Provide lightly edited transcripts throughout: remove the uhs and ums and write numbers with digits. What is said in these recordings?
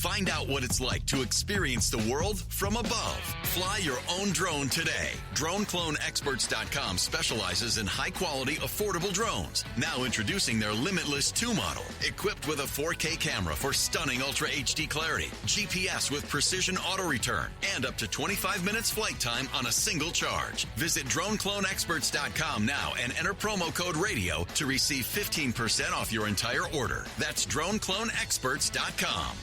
Find out what it's like to experience the world from above. Fly your own drone today. DroneCloneExperts.com specializes in high-quality, affordable drones. Now introducing their Limitless 2 model, equipped with a 4K camera for stunning Ultra HD clarity, GPS with precision auto return, and up to 25 minutes flight time on a single charge. Visit DroneCloneExperts.com now and enter promo code RADIO to receive 15% off your entire order. That's DroneCloneExperts.com.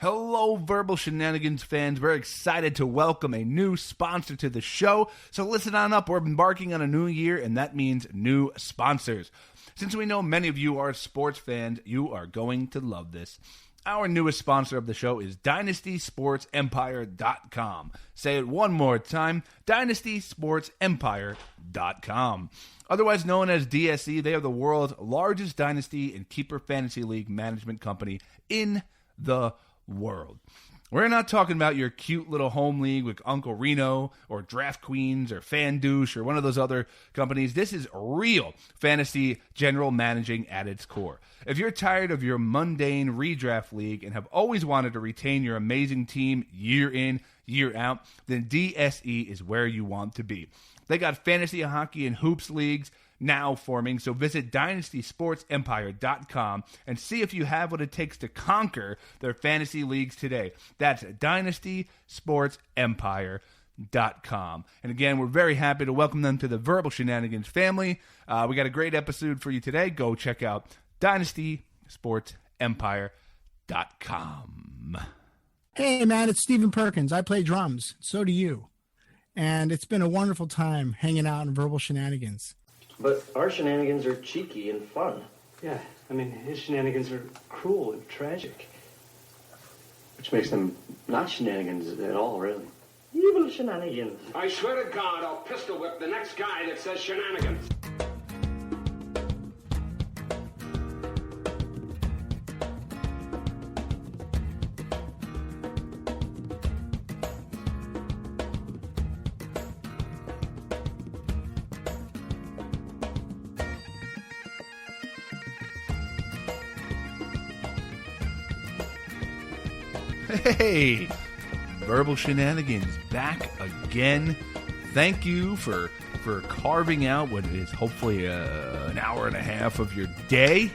Hello, Verbal Shenanigans fans. We're excited to welcome a new sponsor to the show. So listen on up. We're embarking on a new year, and that means new sponsors. Since we know many of you are sports fans, you are going to love this. Our newest sponsor of the show is DynastySportsEmpire.com. Say it one more time, DynastySportsEmpire.com. Otherwise known as DSE, they are the world's largest dynasty and keeper fantasy league management company in the world. We're not talking about your cute little home league with Uncle Reno or Draft Queens or Fandouche or one of those other companies. This is real fantasy general managing at its core. If you're tired of your mundane redraft league and have always wanted to retain your amazing team year in, year out, then DSE is where you want to be. They got fantasy hockey and hoops leagues now forming, so visit DynastySportsEmpire.com and see if you have what it takes to conquer their fantasy leagues today. That's DynastySportsEmpire.com. And again, we're very happy to welcome them to the Verbal Shenanigans family. We got a great episode for you today. Go check out DynastySportsEmpire.com. Hey, man, it's Stephen Perkins. I play drums. So do you. And it's been a wonderful time hanging out in Verbal Shenanigans. But our shenanigans are cheeky and fun. Yeah, I mean, his shenanigans are cruel and tragic. Which makes them not shenanigans at all, really. Evil shenanigans. I swear to God, I'll pistol whip the next guy that says shenanigans. Hey, Verbal Shenanigans back again. Thank you for carving out what is hopefully an hour and a half of your day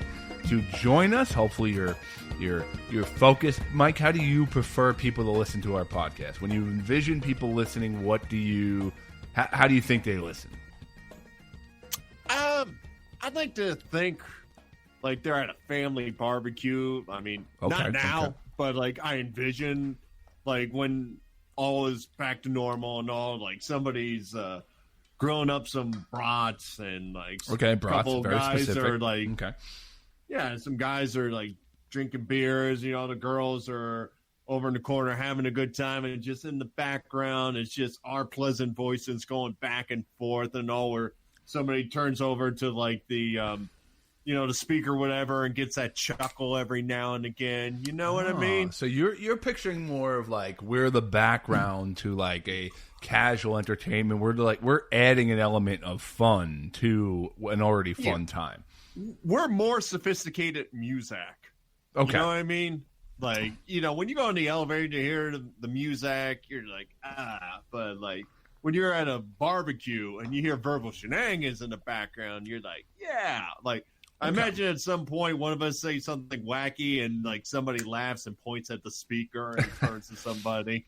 to join us. Hopefully you're focused. Mike, how do you prefer people to listen to our podcast? When you envision people listening, how do you think they listen? I'd like to think like they're at a family barbecue. I mean, not now. Okay. But, like, I envision, like, when all is back to normal and all, like, somebody's grilling up some brats and, like, a couple very guys specific. are, like, yeah, some guys are, like, drinking beers. You know, the girls are over in the corner having a good time. And just in the background, it's just our pleasant voices going back and forth and all where somebody turns over to, like, the speaker, whatever, and gets that chuckle every now and again. You know what I mean? So you're picturing more of like we're the background to like a casual entertainment. We're adding an element of fun to an already fun time. We're more sophisticated music. Okay. You know what I mean? Like, you know, when you go in the elevator to hear the music, you're like, but like when you're at a barbecue and you hear Verbal Shenanigans in the background, you're like, yeah, like. I imagine at some point one of us say something wacky and like somebody laughs and points at the speaker and turns to somebody.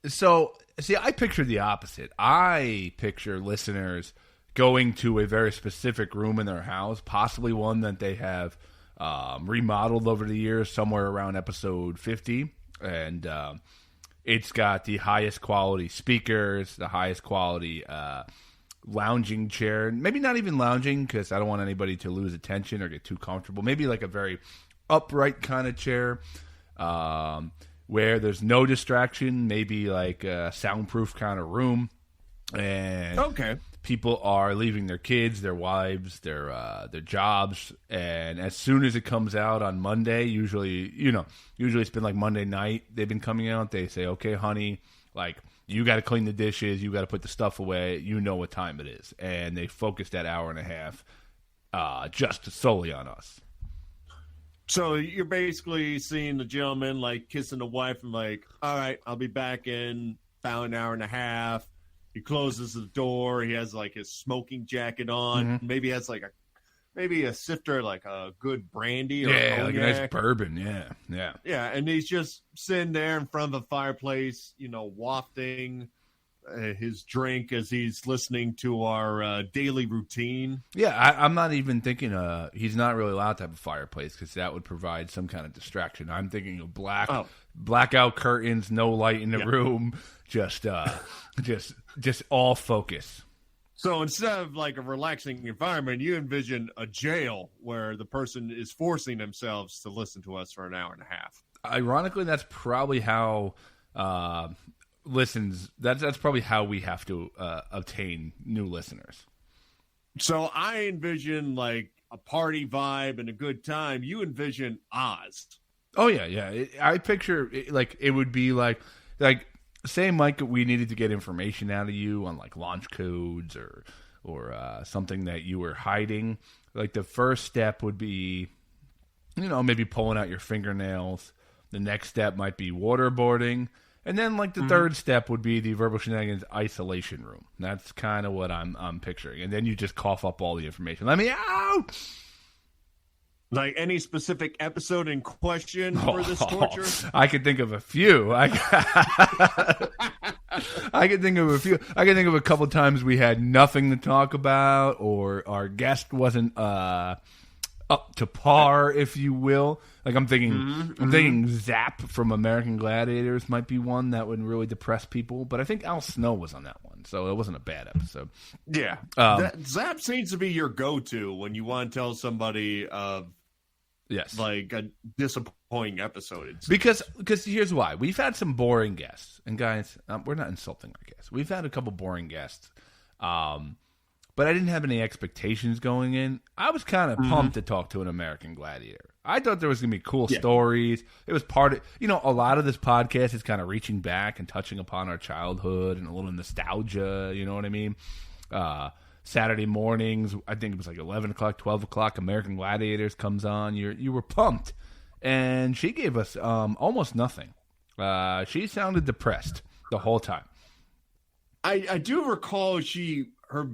So, see, I picture the opposite. I picture listeners going to a very specific room in their house, possibly one that they have remodeled over the years, somewhere around episode 50. And it's got the highest quality speakers, the highest quality lounging chair, maybe not even lounging because I don't want anybody to lose attention or get too comfortable. Maybe like a very upright kind of chair where there's no distraction, maybe like a soundproof kind of room. And people are leaving their kids, their wives, their jobs, and as soon as it comes out on Monday, usually it's been like Monday night, they've been coming out, they say, okay, honey, like, you got to clean the dishes. You got to put the stuff away. You know what time it is. And they focus that hour and a half just solely on us. So you're basically seeing the gentleman like kissing the wife and like, all right, I'll be back in about an hour and a half. He closes the door. He has like his smoking jacket on. Mm-hmm. Maybe he has like a sifter, like a good brandy or Yeah, like a nice cognac. bourbon. Yeah. Yeah, and he's just sitting there in front of a fireplace, wafting his drink as he's listening to our daily routine. Yeah, I'm not even thinking he's not really allowed to have a fireplace because that would provide some kind of distraction. I'm thinking of blackout curtains, no light in the room, just all focus. So instead of like a relaxing environment, you envision a jail where the person is forcing themselves to listen to us for an hour and a half. Ironically, that's probably how that's probably how we have to obtain new listeners. So I envision like a party vibe and a good time. You envision Oz. Oh yeah. I picture it would be like say, Mike, we needed to get information out of you on like launch codes or something that you were hiding. Like the first step would be, maybe pulling out your fingernails. The next step might be waterboarding. And then like the third step would be the Verbal Shenanigans isolation room. That's kind of what I'm picturing. And then you just cough up all the information. Let me out! Like any specific episode in question for this torture? I could think of a few. I could think of a few. I could think of a couple times we had nothing to talk about, or our guest wasn't up to par, if you will. Like I'm thinking Zap from American Gladiators might be one that would really depress people. But I think Al Snow was on that one, so it wasn't a bad episode. Yeah, Zap seems to be your go-to when you want to tell somebody yes, like a disappointing episode. Because here's why. We've had some boring guests. And guys, we're not insulting our guests. We've had a couple boring guests. But I didn't have any expectations going in. I was kind of pumped to talk to an American Gladiator. I thought there was going to be cool stories. It was part of, a lot of this podcast is kind of reaching back and touching upon our childhood and a little nostalgia. You know what I mean? Saturday mornings, I think it was like 11 o'clock, 12 o'clock, American Gladiators comes on. You were pumped. And she gave us almost nothing. She sounded depressed the whole time. I do recall her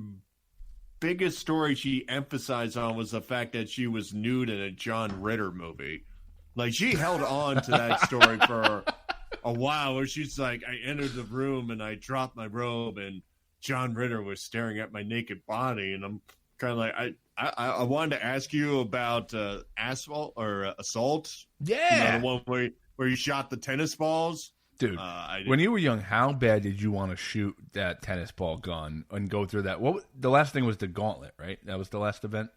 biggest story she emphasized on was the fact that she was nude in a John Ritter movie. Like, she held on to that story for a while, where she's like, I entered the room and I dropped my robe and John Ritter was staring at my naked body. And I'm kind of like, I wanted to ask you about assault. Yeah. The one where you shot the tennis balls. Dude, when you were young, how bad did you want to shoot that tennis ball gun and go through that? The last thing was the gauntlet, right? That was the last event?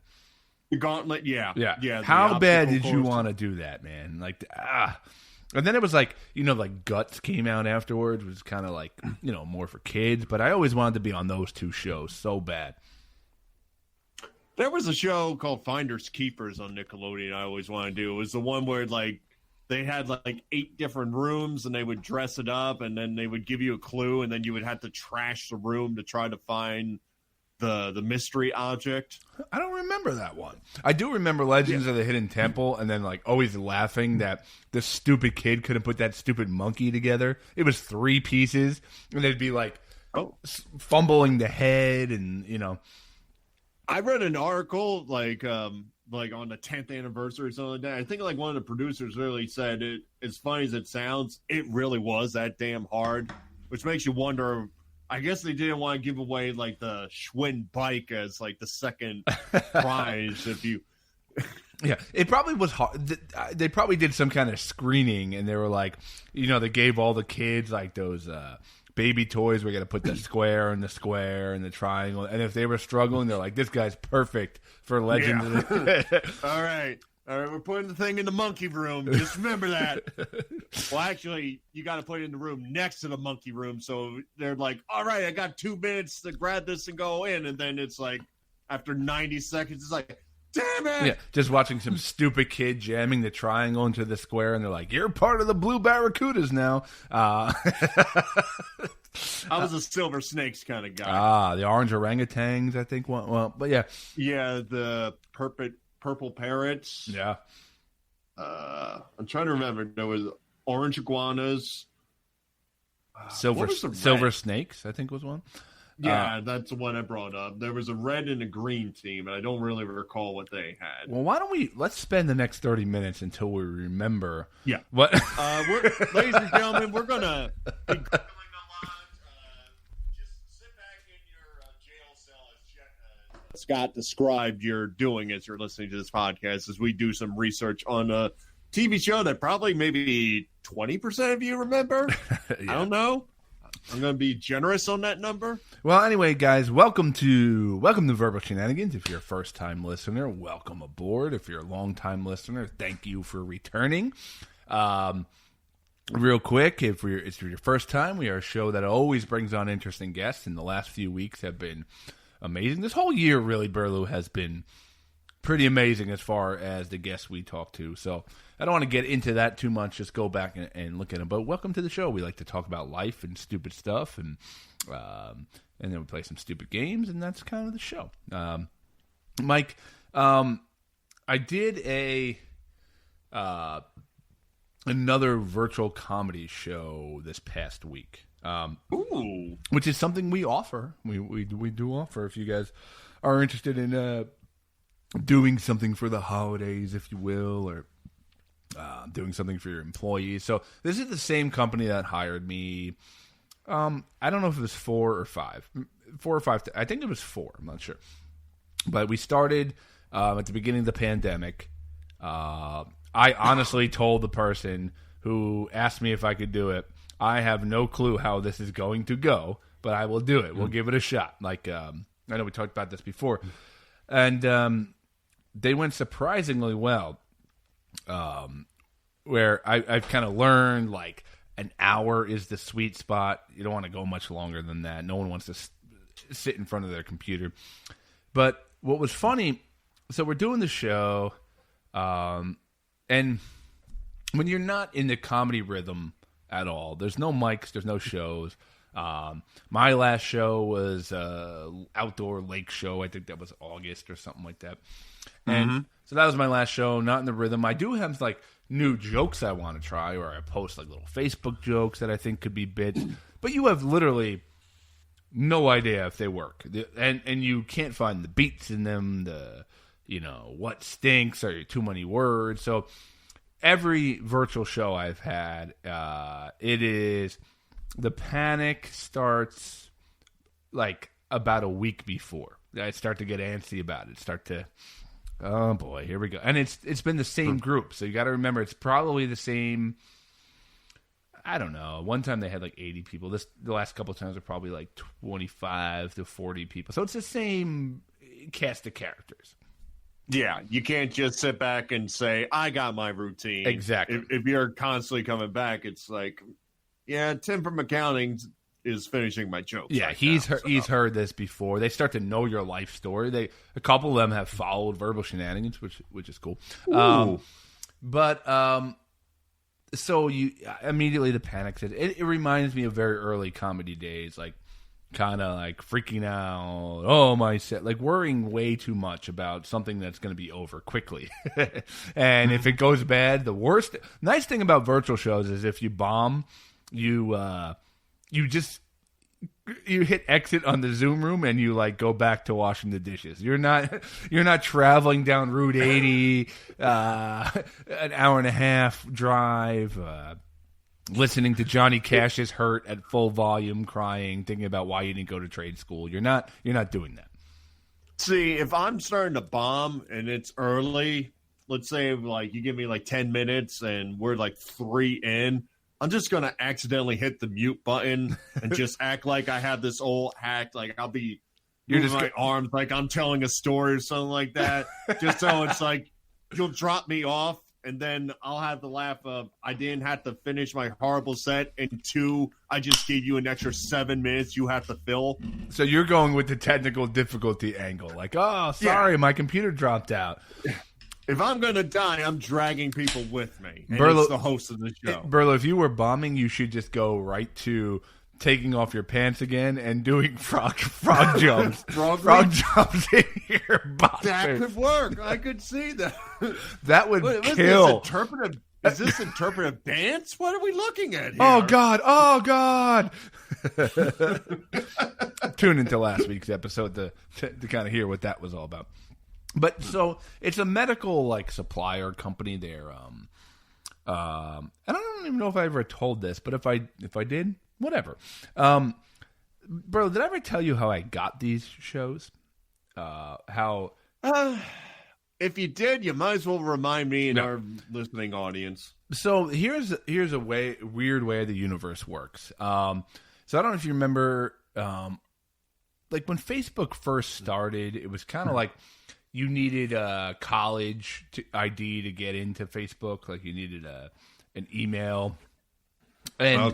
The gauntlet, yeah. How bad did you want to do that, man? Like, And then it was like, like Guts came out afterwards, which was kind of like, more for kids. But I always wanted to be on those two shows so bad. There was a show called Finders Keepers on Nickelodeon I always wanted to do. It was the one where, like, they had like 8 different rooms and they would dress it up and then they would give you a clue and then you would have to trash the room to try to find the mystery object. I don't remember that one. I do remember Legends of the Hidden Temple and then like always laughing that this stupid kid couldn't put that stupid monkey together. It was 3 pieces and they'd be like fumbling the head and, I read an article like on the 10th anniversary or something like that. I think like one of the producers really said it, as funny as it sounds, it really was that damn hard, which makes you wonder. I guess they didn't want to give away like the Schwinn bike as like the second prize if you. Yeah, it probably was hard. They probably did some kind of screening and they were like, they gave all the kids like those baby toys. We're going to put the square and the triangle. And if they were struggling, they're like, this guy's perfect for Legends. Yeah. All right, we're putting the thing in the monkey room. Just remember that. Well, actually, you got to put it in the room next to the monkey room. So they're like, all right, I got 2 minutes to grab this and go in. And then it's like, after 90 seconds, it's like, damn it. Yeah, just watching some stupid kid jamming the triangle into the square, and they're like, you're part of the Blue Barracudas now. I was a Silver Snakes kind of guy. The orange orangutans, I think. Well, but yeah. Yeah, the purple parrots. Yeah. I'm trying to remember. There was orange iguanas. Silver snakes, I think was one. Yeah, that's the one I brought up. There was a red and a green team, and I don't really recall what they had. Well, let's spend the next 30 minutes until we remember. Yeah. What? Ladies and gentlemen, we're going to be going along. Just sit back in your jail cell as Scott described you're doing as you're listening to this podcast, as we do some research on a TV show that probably maybe 20% of you remember. Yeah. I don't know. I'm going to be generous on that number. Well, anyway, guys, welcome to Verbal Shenanigans. If you're a first-time listener, welcome aboard. If you're a long-time listener, thank you for returning. Real quick, if it's your first time, we are a show that always brings on interesting guests, and the last few weeks have been amazing. This whole year, really, Burlew, has been pretty amazing as far as the guests we talk to. So I don't want to get into that too much. Just go back and look at them. But welcome to the show. We like to talk about life and stupid stuff, and then we play some stupid games, and that's kind of the show. Mike, I did another virtual comedy show this past week, which is something we offer. We do offer if you guys are interested in doing something for the holidays, if you will, or doing something for your employees. So this is the same company that hired me. I don't know if it was 4 or 5. 4 or 5. I think it was 4. I'm not sure. But we started at the beginning of the pandemic. I honestly told the person who asked me if I could do it, I have no clue how this is going to go, but I will do it. We'll give it a shot. Like, I know we talked about this before. And they went surprisingly well. Where I've kind of learned, like, an hour is the sweet spot. You don't want to go much longer than that. No one wants to sit in front of their computer. But what was funny, so we're doing the show, and when you're not in the comedy rhythm at all, there's no mics, there's no shows. My last show was outdoor lake show. I think that was August or something like that. And so that was my last show, not in the rhythm. I do have, like, new jokes I want to try, or I post, like, little Facebook jokes that I think could be bits. But you have literally no idea if they work. And you can't find the beats in them, what stinks, or too many words. So every virtual show I've had, it is, the panic starts, like, about a week before. I start to get antsy about it. Oh boy, here we go. And it's been the same group, so you got to remember it's probably the same. I don't know. One time they had like 80 people. The last couple of times are probably like 25 to 40 people. So it's the same cast of characters. Yeah, you can't just sit back and say, I got my routine. Exactly. If you're constantly coming back, it's like, yeah, Tim from accounting is finishing my jokes. Yeah, he's heard this before. They start to know your life story. A couple of them have followed Verbal Shenanigans, which is cool. So you immediately the panic said it reminds me of very early comedy days, like kind of like freaking out. Oh my set, like worrying way too much about something that's going to be over quickly. And if it goes bad, the worst. Nice thing about virtual shows is if you bomb, you hit exit on the Zoom room and you like go back to washing the dishes. You're not traveling down Route 80, an hour and a half drive, listening to Johnny Cash's "Hurt" at full volume, crying, thinking about why you didn't go to trade school. You're not doing that. See, if I'm starting to bomb and it's early, let's say like you give me like 10 minutes and we're like 3 in, I'm just going to accidentally hit the mute button and just act like I have this old hack. Like I'll be moving my arms like I'm telling a story or something like that. Just so it's like you'll drop me off and then I'll have the laugh of I didn't have to finish my horrible set. And 2, I just gave you an extra 7 minutes you have to fill. So you're going with the technical difficulty angle. Like, oh, sorry, my computer dropped out. If I'm going to die, I'm dragging people with me. And Burlew, it's the host of the show. Burlew, if you were bombing, you should just go right to taking off your pants again and doing frog jumps. Frog jumps in your body. That could work. I could see that. That would Wait, kill. Is this interpretive dance? What are we looking at here? Oh, God. Oh, God. Tune into last week's episode to kind of hear what that was all about. But so it's a medical like supplier company there. I don't even know if I ever told this, but if I did, whatever. Bro, did I ever tell you how I got these shows? If you did, you might as well remind me and our listening audience. So here's a weird way the universe works. So I don't know if you remember, like when Facebook first started, it was kind of like you needed a college ID to get into Facebook. Like you needed an email. And I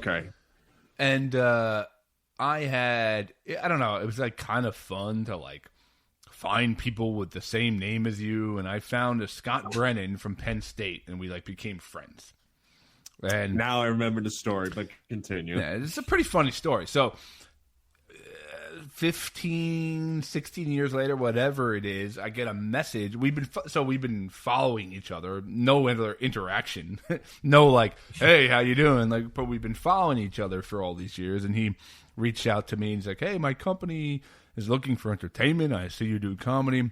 don't know, it was like kind of fun to like find people with the same name as you, and I found a Scott Brennan from Penn State, and we like became friends. And now I remember the story, but continue. Yeah, it's a pretty funny story. So 15, 16 years later, whatever it is, I get a message. We've been following each other. No other interaction. No like, hey, how you doing? Like, but we've been following each other for all these years. And he reached out to me and he's like, hey, my company is looking for entertainment. I see you do comedy.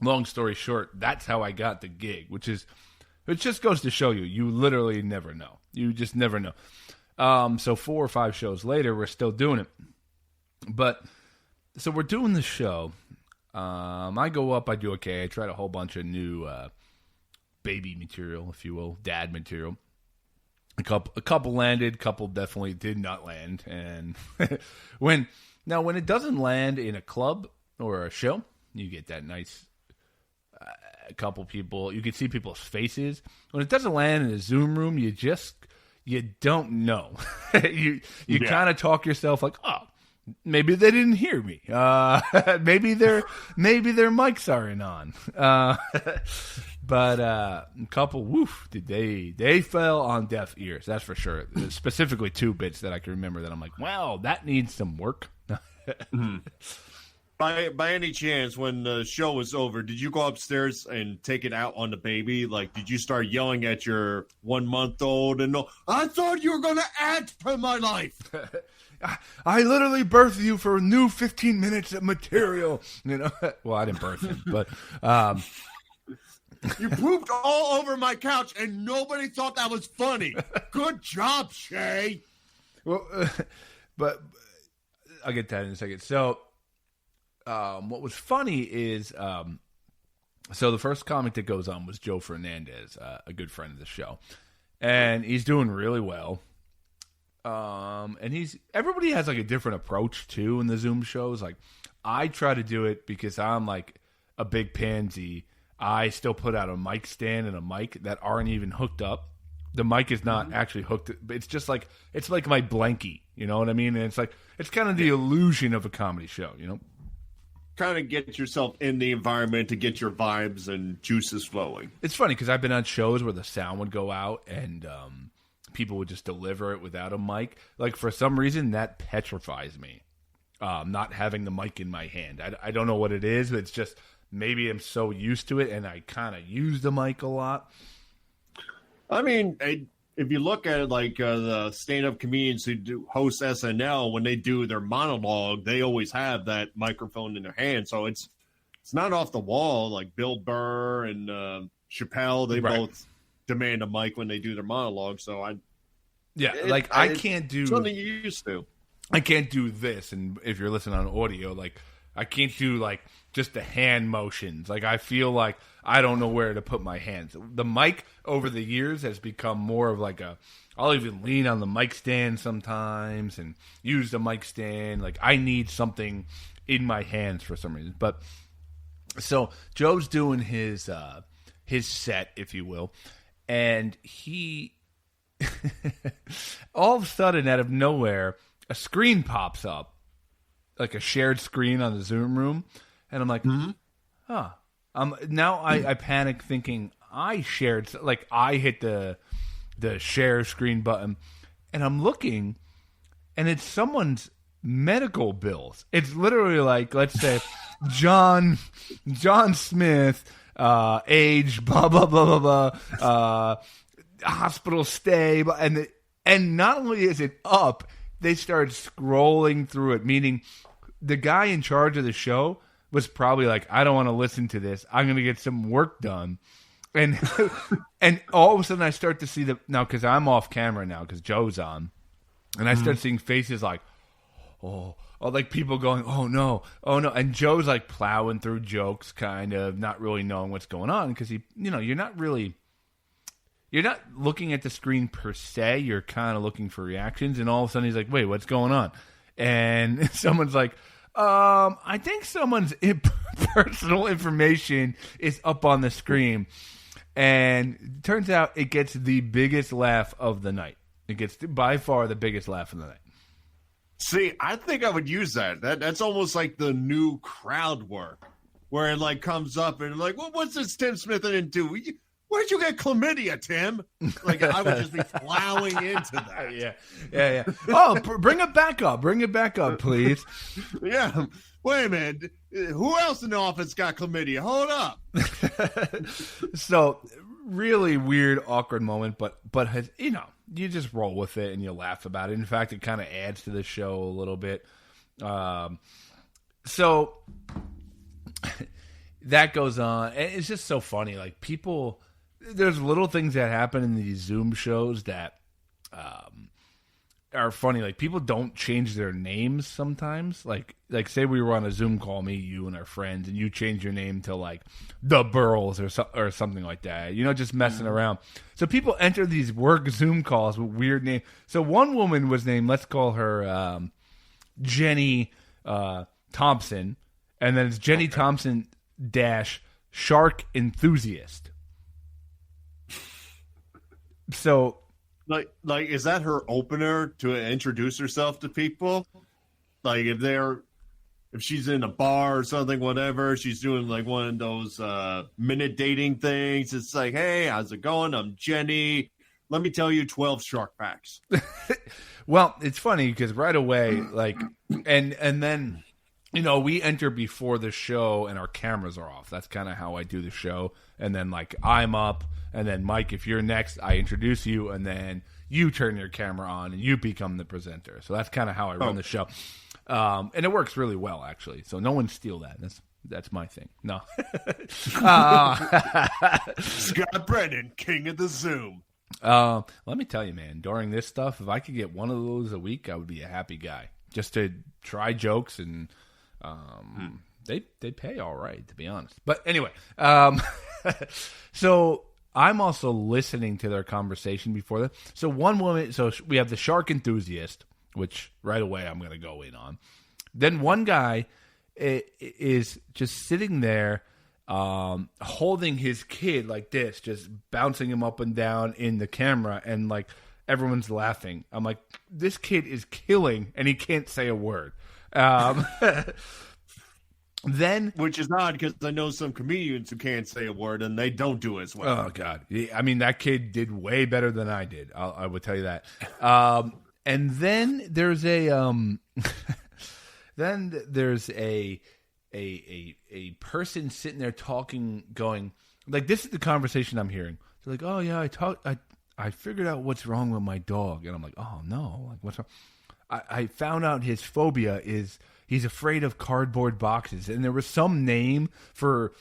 Long story short, that's how I got the gig, it just goes to show you literally never know. You just never know. So 4 or 5 shows later, we're still doing it. But so we're doing the show. I go up, I do okay. I tried a whole bunch of new baby material, if you will, dad material. A couple landed, couple definitely did not land. And when it doesn't land in a club or a show, you get that nice a couple people. You can see people's faces. When it doesn't land in a Zoom room, you don't know. you kind of talk yourself like, oh, maybe they didn't hear me. Maybe their mics aren't on. But a couple, they fell on deaf ears. That's for sure. Specifically 2 bits that I can remember that I'm like, wow, that needs some work. By any chance, when the show was over, did you go upstairs and take it out on the baby? Like, did you start yelling at your 1-month-old and no, I thought you were going to add to my life. I literally birthed you for a new 15 minutes of material. You know, well, I didn't birth him, but you pooped all over my couch, and nobody thought that was funny. Good job, Shay. Well, but I'll get to that in a second. So, what was funny is, so the first comic that goes on was Joe Fernandez, a good friend of the show, and he's doing really well. And everybody has like a different approach too in the Zoom shows. Like I try to do it because I'm like a big pansy. I still put out a mic stand and a mic that aren't even hooked up. The mic is not actually hooked. It's just like, it's like my blankie, you know what I mean? And it's like, it's kind of the illusion of a comedy show, you know? Kind of get yourself in the environment to get your vibes and juices flowing. It's funny because I've been on shows where the sound would go out and, people would just deliver it without a mic. Like, for some reason, that petrifies me, not having the mic in my hand. I don't know what it is, but it's just maybe I'm so used to it, and I kind of use the mic a lot. I mean, if you look at it like the stand-up comedians who host SNL, when they do their monologue, they always have that microphone in their hand. So it's not off the wall. Like Bill Burr and Chappelle, they both demand a mic when they do their monologue. So I can't do something you used to. I can't do this, and if you're listening on audio, like I can't do like just the hand motions. Like I feel like I don't know where to put my hands. The mic over the years has become more of like I'll even lean on the mic stand sometimes and use the mic stand. Like I need something in my hands for some reason. But so Joe's doing his set, if you will. And he, all of a sudden, out of nowhere, a screen pops up, like a shared screen on the Zoom room. And I'm like, now I panic thinking I shared, like I hit the share screen button. And I'm looking, and it's someone's medical bills. It's literally like, let's say, John Smith, age, blah blah blah blah blah, hospital stay, and not only is it up, they start scrolling through it. Meaning, the guy in charge of the show was probably like, I don't want to listen to this. I'm going to get some work done. And and all of a sudden I start to see now, because I'm off camera now because Joe's on, and I start seeing faces like, oh, like people going, oh no, and Joe's like plowing through jokes, kind of not really knowing what's going on, because you're not looking at the screen per se, you're kind of looking for reactions, and all of a sudden he's like, wait, what's going on? And someone's like, I think someone's personal information is up on the screen. And it turns out it gets the biggest laugh of the night. It gets by far the biggest laugh of the night. See, I think I would use that. That's almost like the new crowd work, where it like comes up and like, well, what's this Tim Smith into? Where'd you get chlamydia, Tim? Like, I would just be plowing into that. Yeah. Oh, bring it back up. Bring it back up, please. Yeah. Wait a minute. Who else in the office got chlamydia? Hold up. So, really weird, awkward moment, but you just roll with it and you laugh about it. In fact, it kind of adds to the show a little bit. So that goes on. And it's just so funny. Like, people, there's little things that happen in these Zoom shows that are funny. Like, people don't change their names sometimes. Like say we were on a Zoom call, me, you, and our friends, and you change your name to like the Burls or something like that. Just messing around. So people enter these work Zoom calls with weird names. So one woman was named, let's call her Jenny Thompson, and then it's Jenny Thompson - Shark Enthusiast. So. Like, is that her opener to introduce herself to people? Like, if she's in a bar or something, whatever, she's doing like one of those minute dating things. It's like, hey, how's it going? I'm Jenny. Let me tell you 12 shark facts. Well, it's funny because right away, like, and then, we enter before the show and our cameras are off. That's kind of how I do the show. And then, like, I'm up. And then, Mike, if you're next, I introduce you, and then you turn your camera on, and you become the presenter. So that's kind of how I run the show. And it works really well, actually. So no one steal that. That's my thing. No. Scott Brennan, king of the Zoom. Let me tell you, man, during this stuff, if I could get one of those a week, I would be a happy guy. Just to try jokes, and they pay all right, to be honest. But anyway, so I'm also listening to their conversation before that. So one woman, so we have the Shark Enthusiast, which right away I'm going to go in on. Then one guy is just sitting there holding his kid like this, just bouncing him up and down in the camera, and like everyone's laughing. I'm like, this kid is killing, and he can't say a word. Then, which is odd because I know some comedians who can't say a word and they don't do as well. Oh God, I mean, that kid did way better than I did. I would tell you that. And then there's a person sitting there talking, going like, this is the conversation I'm hearing. They're like, oh yeah, I figured out what's wrong with my dog, and I'm like, oh no, like what's wrong? I found out his phobia is he's afraid of cardboard boxes, and there was some name for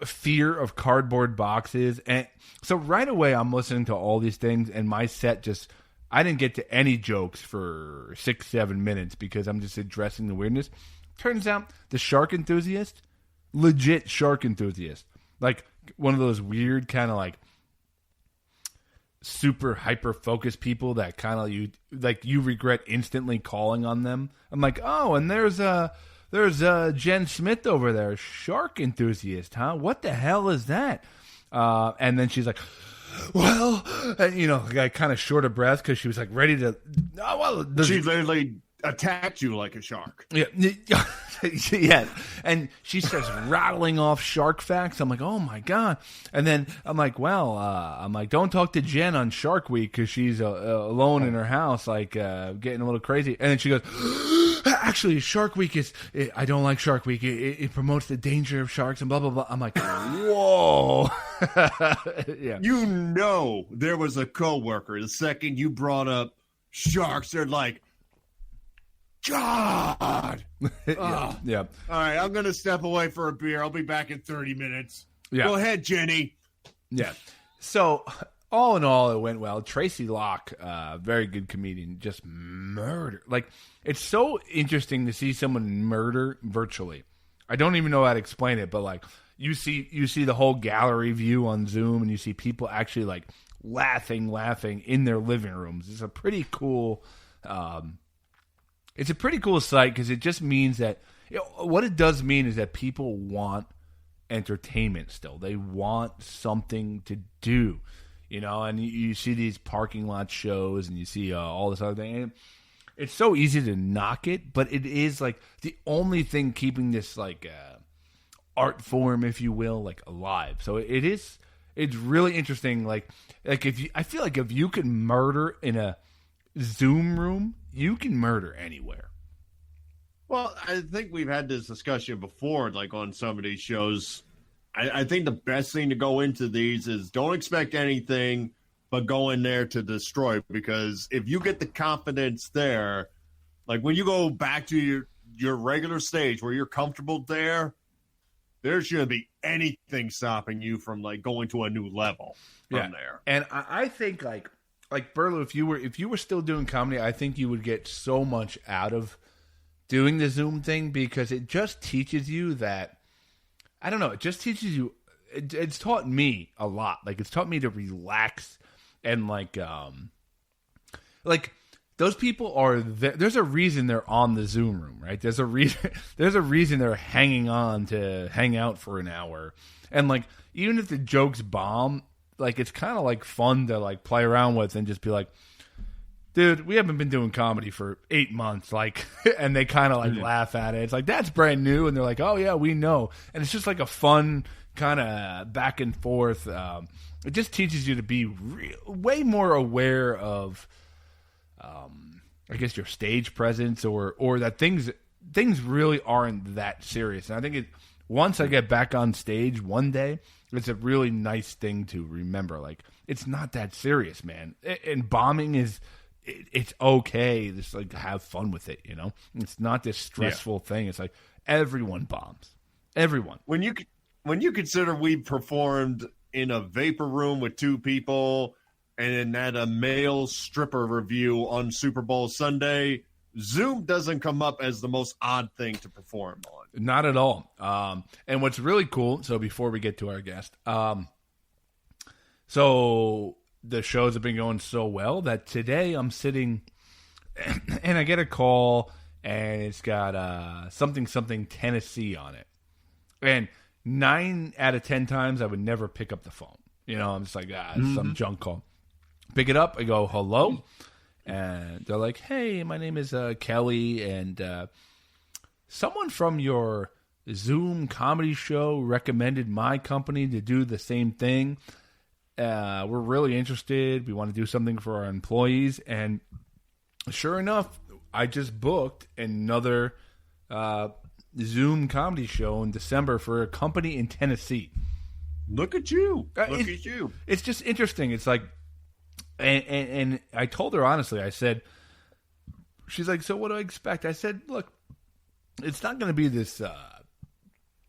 fear of cardboard boxes. And so right away I'm listening to all these things, and my set I didn't get to any jokes for 6-7 minutes because I'm just addressing the weirdness. Turns out the Shark Enthusiast, legit Shark Enthusiast, like one of those weird kind of like super hyper focused people that kind of you regret instantly calling on them. I'm like, oh, and there's Jen Smith over there, Shark Enthusiast, huh? What the hell is that? And then she's like, well, and, like kind of short of breath because she was like ready to. Oh, well, she literally attacked you like a shark. Yeah, yeah. And she starts rattling off shark facts. I'm like, oh my god. And then I'm like, well, don't talk to Jen on Shark Week because she's alone in her house, like getting a little crazy. And then she goes, actually, Shark Week I don't like Shark Week. It promotes the danger of sharks and blah blah blah. I'm like, whoa. Yeah. You know, there was a coworker. The second you brought up sharks, they're like, God. Yeah. All right, I'm going to step away for a beer. I'll be back in 30 minutes. Yeah. Go ahead, Jenny. Yeah. So, all in all, it went well. Tracy Locke, very good comedian, just murder. Like, it's so interesting to see someone murder virtually. I don't even know how to explain it, but, like, you see the whole gallery view on Zoom, and you see people actually, like, laughing in their living rooms. It's a pretty cool... It's a pretty cool sight because it just means that what it does mean is that people want entertainment still. They want something to do, and you see these parking lot shows and you see all this other thing. And it's so easy to knock it, but it is like the only thing keeping this like art form, if you will, like alive. So it's really interesting. Like I feel like if you can murder in a Zoom room, you can murder anywhere. Well, I think we've had this discussion before, like on some of these shows. I think the best thing to go into these is don't expect anything, but go in there to destroy. Because if you get the confidence there, like when you go back to your regular stage where you're comfortable there shouldn't be anything stopping you from like going to a new level from there. And I think like Burlew, if you were still doing comedy, I think you would get so much out of doing the Zoom thing because it just teaches you that, I don't know, it just teaches you, it's taught me a lot. Like it's taught me to relax and like those people are there's a reason they're on the Zoom room, right? There's a reason they're hanging on to hang out for an hour. And like even if the jokes bomb, like it's kind of like fun to like play around with and just be like, dude, we haven't been doing comedy for 8 months, like, and they kind of like laugh at it. It's like, that's brand new, and they're like, oh yeah, we know, and it's just like a fun kind of back and forth. It just teaches you to be way more aware of, I guess, your stage presence or that things really aren't that serious. And I think once I get back on stage one day, it's a really nice thing to remember. Like, it's not that serious, man. And bombing is, it's okay. Just like have fun with it, It's not this stressful thing. It's like everyone bombs. Everyone. When you consider we performed in a vapor room with 2 people and at a male stripper review on Super Bowl Sunday, Zoom doesn't come up as the most odd thing to perform on. Not at all. And what's really cool, so before we get to our guest, so the shows have been going so well that today I'm sitting and I get a call and it's got something Tennessee on it. And 9 out of 10 times I would never pick up the phone. I'm just like, it's some junk call. Pick it up. I go, hello. And they're like, hey, my name is Kelly. And someone from your Zoom comedy show recommended my company to do the same thing. We're really interested. We want to do something for our employees. And sure enough, I just booked another Zoom comedy show in December for a company in Tennessee. Look at you. Look at you. It's just interesting. It's like, and I told her honestly, I said, she's like, so what do I expect? I said, look, it's not going to be this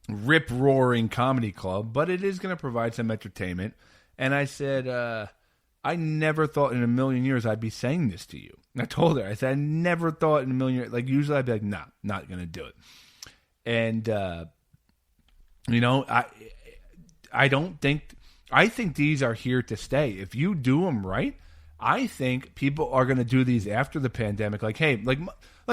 rip-roaring comedy club, but it is going to provide some entertainment. And I said, I never thought in a million years I'd be saying this to you. And I told her, I said, I never thought in a million years. Like, usually I'd be like, nah, not going to do it. And, I think these are here to stay. If you do them right, I think people are going to do these after the pandemic. Like, hey, like,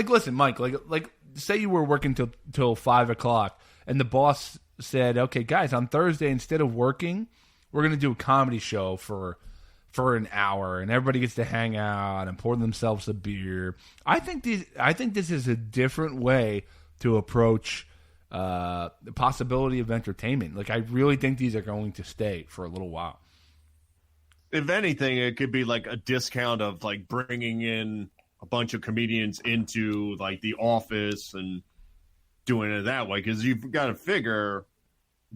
listen, Mike, like, say you were working till 5 o'clock and the boss said, okay, guys, on Thursday, instead of working, we're going to do a comedy show for for an hour, and everybody gets to hang out and pour themselves a beer. I think this is a different way to approach the possibility of entertainment. Like, I really think these are going to stay for a little while. If anything, it could be like a discount of like bringing in a bunch of comedians into like the office and doing it that way. Because you've got to figure,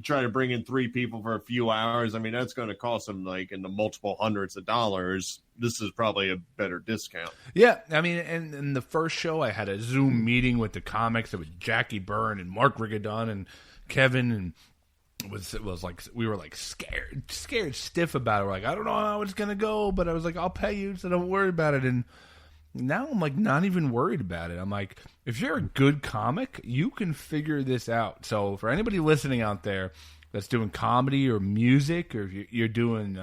try to bring in 3 people for a few hours. I mean, that's going to cost them like in the multiple hundreds of dollars. This is probably a better discount. Yeah, I mean, and in the first show, I had a Zoom meeting with the comics. It was Jackie Byrne and Mark Rigadon and Kevin, and it was like we were like scared stiff about it. We're like, I don't know how it's gonna go, but I was like, I'll pay you, so don't worry about it. And now I'm like not even worried about it. I'm like, if you're a good comic, you can figure this out. So for anybody listening out there that's doing comedy or music, or if you're doing,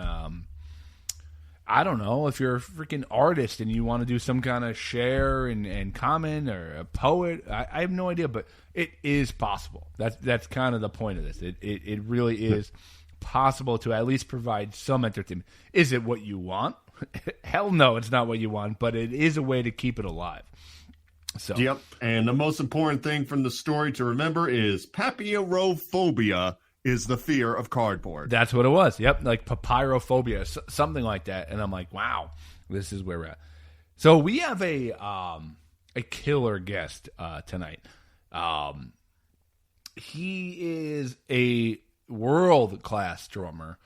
I don't know, if you're a freaking artist and you want to do some kind of share and comment, or a poet, I have no idea, but it is possible. That's kind of the point of this. It really is possible to at least provide some entertainment. Is it what you want? Hell no, it's not what you want, but it is a way to keep it alive. So Yep, and the most important thing from the story to remember is papyrophobia is the fear of cardboard. That's what it was. Yep, like papyrophobia, something like that. And I'm like, wow, this is where we're at. So we have a killer guest tonight. He is a world-class drummer.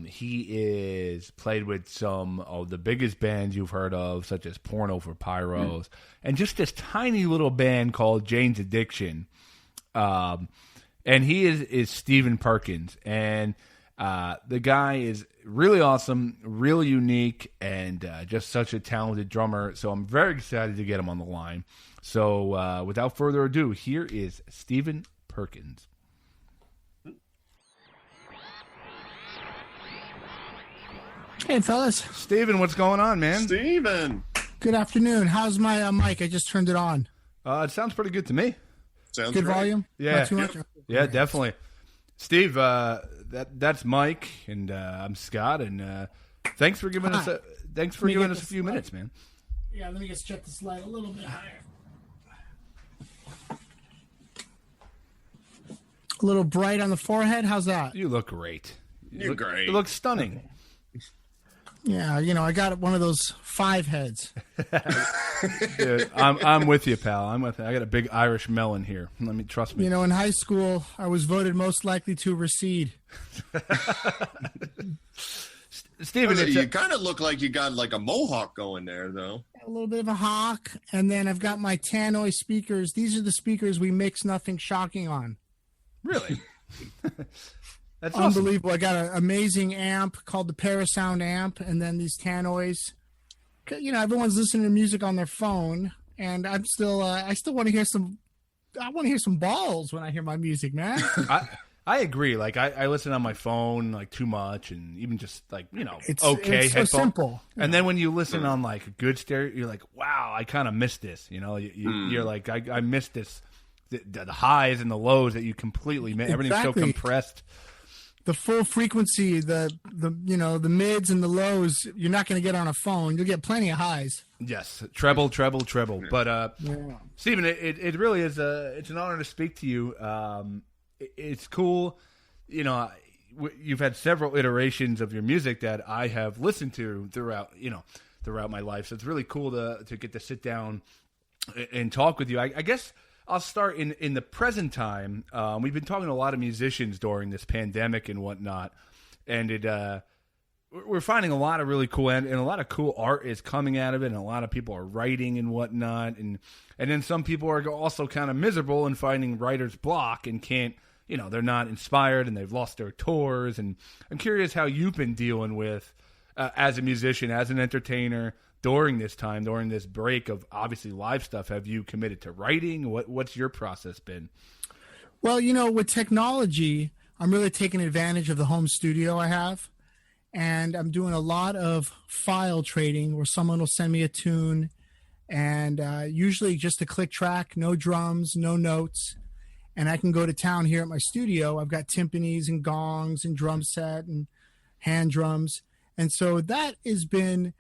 He is played with some of the biggest bands you've heard of, such as Porno For Pyros, and just this tiny little band called Jane's Addiction. And he is Stephen Perkins, and the guy is really awesome, really unique, and just such a talented drummer. So I'm very excited to get him on the line. So without further ado, here is Stephen Perkins. Hey, fellas. Stephen, what's going on, man? Steven! Good afternoon. How's my mic? I just turned it on. It sounds pretty good to me. Sounds Good great. volume? Yeah. Not too much? Yeah, definitely. Steve, that's Mike, and I'm Scott, and thanks for giving us a few minutes, man. Yeah, let me just check this light a little bit higher. A little bright on the forehead. How's that? You look great. You're great. You look stunning. Yeah, I got one of those 5 heads. Dude, I'm with you, pal. I'm with you. I got a big Irish melon here. Trust me. In high school, I was voted most likely to recede. Steven, You kind of look like you got like a mohawk going there, though. A little bit of a hawk, and then I've got my tannoy speakers. These are the speakers we mix Nothing Shocking on. Really? That's unbelievable. Awesome. I got an amazing amp called the Parasound amp, and then these tannoys. Everyone's listening to music on their phone, and I'm still I still want to hear some. I want to hear some balls when I hear my music, man. I agree. Like I listen on my phone like too much, and even just like it's headphones. so simple. And then when you listen on like a good stereo, you're like, wow, I kind of missed this. You're like, I missed this, the highs and the lows that you completely missed. Everything's so compressed. The full frequency, the mids and the lows, you're not going to get on a phone. You'll get plenty of highs. Yes, treble. But Stephen, it really is it's an honor to speak to you. It's cool. You've had several iterations of your music that I have listened to throughout my life. So it's really cool to get to sit down and talk with you. I guess I'll start in the present time. We've been talking to a lot of musicians during this pandemic and whatnot, and we're finding a lot of really cool and a lot of cool art is coming out of it, and a lot of people are writing and whatnot, and then some people are also kind of miserable and finding writer's block and can't. They're not inspired and they've lost their tours. And I'm curious how you've been dealing with, as a musician, as an entertainer, during this time, during this break of obviously live stuff. Have you committed to writing? What's your process been? Well, with technology, I'm really taking advantage of the home studio I have. And I'm doing a lot of file trading where someone will send me a tune, and usually just a click track, no drums, no notes. And I can go to town here at my studio. I've got timpanis and gongs and drum set and hand drums. And so that has been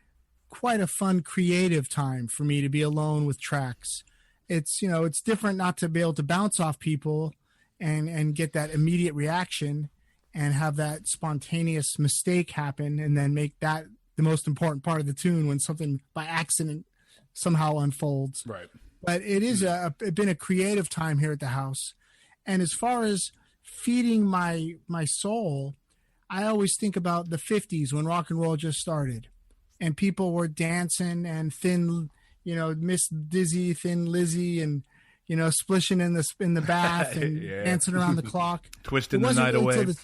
quite a fun creative time for me to be alone with tracks. It's, you know, it's different not to be able to bounce off people and get that immediate reaction and have that spontaneous mistake happen and then make that the most important part of the tune when something by accident somehow unfolds. Right. But it is it's been a creative time here at the house. And as far as feeding my soul, I always think about the 50s when rock and roll just started and people were dancing and Thin, you know, Miss Dizzy, Thin Lizzy, and, you know, splishing in the bath and dancing around the clock. Twisting the night away. It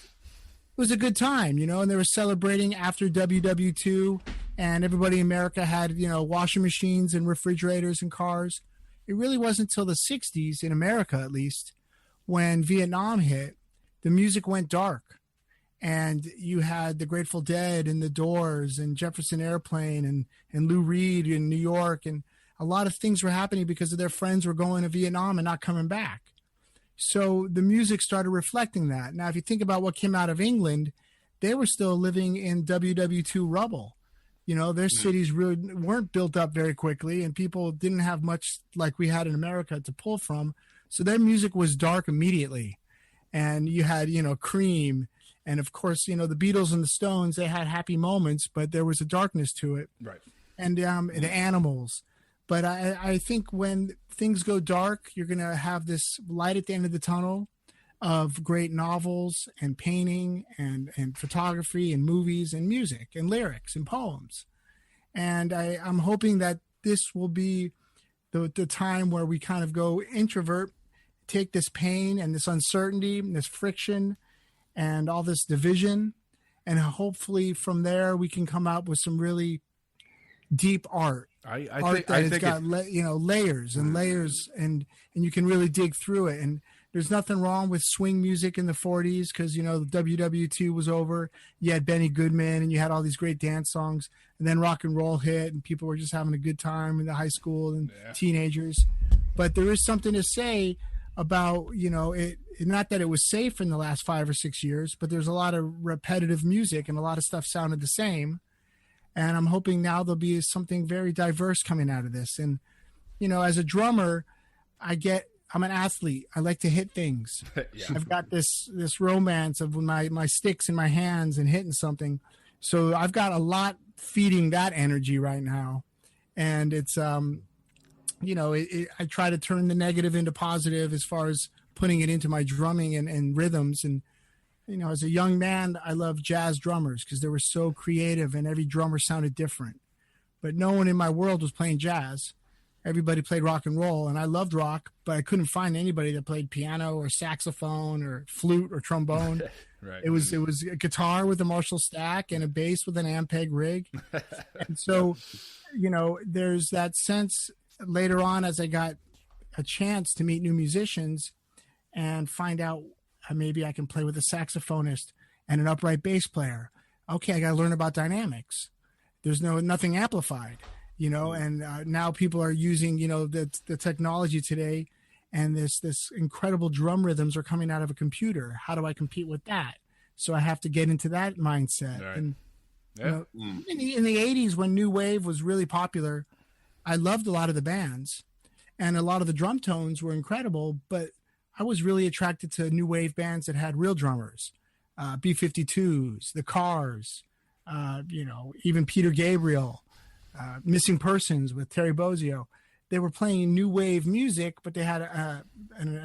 was a good time, you know, and they were celebrating after WW2 and everybody in America had, you know, washing machines and refrigerators and cars. It really wasn't until the 60s, in America at least, when Vietnam hit, the music went dark. And you had the Grateful Dead and the Doors and Jefferson Airplane and Lou Reed in New York. And a lot of things were happening because of their friends were going to Vietnam and not coming back. So the music started reflecting that. Now, if you think about what came out of England, they were still living in WW2 rubble. You know, their cities really weren't built up very quickly and people didn't have much like we had in America to pull from. So their music was dark immediately. And you had, you know, Cream. And of course, you know, the Beatles and the Stones, they had happy moments, but there was a darkness to it. Right. And the Animals. But I think when things go dark, you're going to have this light at the end of the tunnel of great novels and painting and photography and movies and music and lyrics and poems. And I'm hoping that this will be the time where we kind of go introvert, take this pain and this uncertainty and this friction and all this division, and hopefully from there we can come out with some really deep art. I think it's got layers and layers, and you can really dig through it. And there's nothing wrong with swing music in the 40s because, you know, the WW2 was over. You had Benny Goodman and you had all these great dance songs, and then rock and roll hit and people were just having a good time in the high school and teenagers. But there is something to say about, you know, it, not that it was safe in the last 5 or 6 years, but there's a lot of repetitive music and a lot of stuff sounded the same. And I'm hoping now there'll be something very diverse coming out of this. And, you know, as a drummer, I'm an athlete. I like to hit things. I've got this romance of my sticks in my hands and hitting something. So I've got a lot feeding that energy right now. And it's, you know, I try to turn the negative into positive as far as putting it into my drumming and rhythms. And, you know, as a young man, I loved jazz drummers because they were so creative and every drummer sounded different. But no one in my world was playing jazz. Everybody played rock and roll, and I loved rock, but I couldn't find anybody that played piano or saxophone or flute or trombone. Right. It was a guitar with a Marshall stack and a bass with an Ampeg rig. And so, you know, there's that sense later on as I got a chance to meet new musicians and find out maybe I can play with a saxophonist and an upright bass player. Okay, I got to learn about dynamics. There's nothing amplified, you know, and now people are using, you know, the technology today, and this incredible drum rhythms are coming out of a computer. How do I compete with that? So I have to get into that mindset. Right. And you know, in the 80s when new wave was really popular, I loved a lot of the bands and a lot of the drum tones were incredible, but I was really attracted to new wave bands that had real drummers, B-52s, The Cars, you know, even Peter Gabriel, Missing Persons with Terry Bozzio. They were playing new wave music, but they had a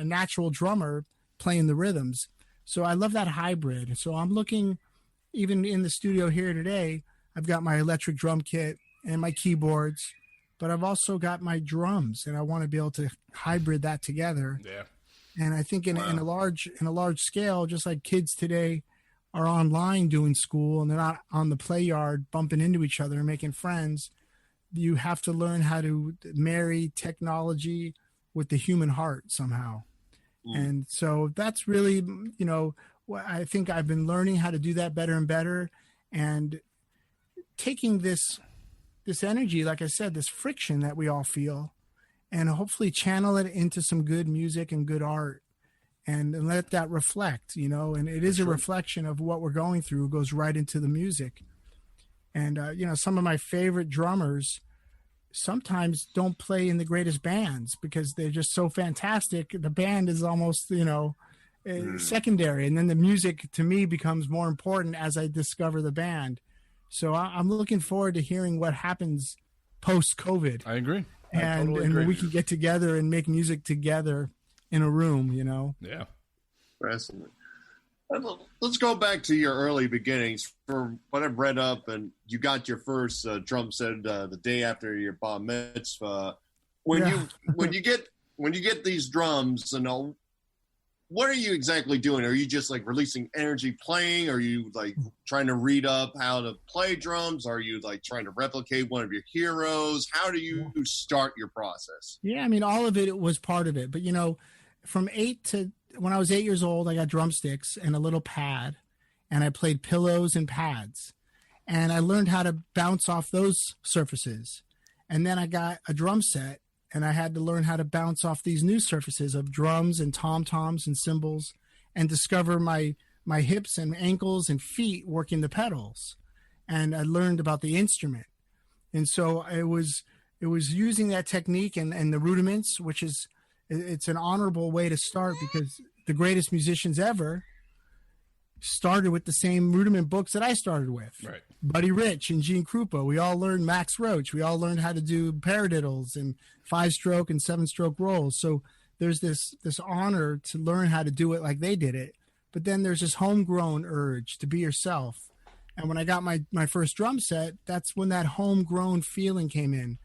natural drummer playing the rhythms. So I love that hybrid. So I'm looking, even in the studio here today, I've got my electric drum kit and my keyboards, but I've also got my drums, and I want to be able to hybrid that together. Yeah. And I think in a large scale, just like kids today are online doing school and they're not on the play yard bumping into each other and making friends, you have to learn how to marry technology with the human heart somehow. And so that's really, you know, I think I've been learning how to do that better and better, and taking this energy, like I said, this friction that we all feel, and hopefully channel it into some good music and good art, and let that reflect, you know, and it is a reflection of what we're going through. It goes right into the music. And, some of my favorite drummers sometimes don't play in the greatest bands because they're just so fantastic. The band is almost, secondary. And then the music to me becomes more important as I discover the band. So I'm looking forward to hearing what happens post-COVID. I agree. And when we can get together and make music together in a room, Yeah. Fascinating. Let's go back to your early beginnings. From what I've read up, and you got your first drum set the day after your bar mitzvah. When you get these drums, what are you exactly doing? Are you just like releasing energy playing? Are you like trying to read up how to play drums? Are you like trying to replicate one of your heroes? How do you start your process? Yeah, I mean, all of it was part of it. But, when I was 8 years old, I got drumsticks and a little pad, and I played pillows and pads. And I learned how to bounce off those surfaces. And then I got a drum set, and I had to learn how to bounce off these new surfaces of drums and tom-toms and cymbals and discover my hips and ankles and feet working the pedals. And I learned about the instrument. And so it was using that technique and the rudiments, which is, it's an honorable way to start because the greatest musicians ever started with the same rudiment books that I started with. Right. Buddy Rich and Gene Krupa. We all learned Max Roach. We all learned how to do paradiddles and 5-stroke and 7-stroke rolls. So there's this honor to learn how to do it like they did it. But then there's this homegrown urge to be yourself. And when I got my first drum set, that's when that homegrown feeling came in.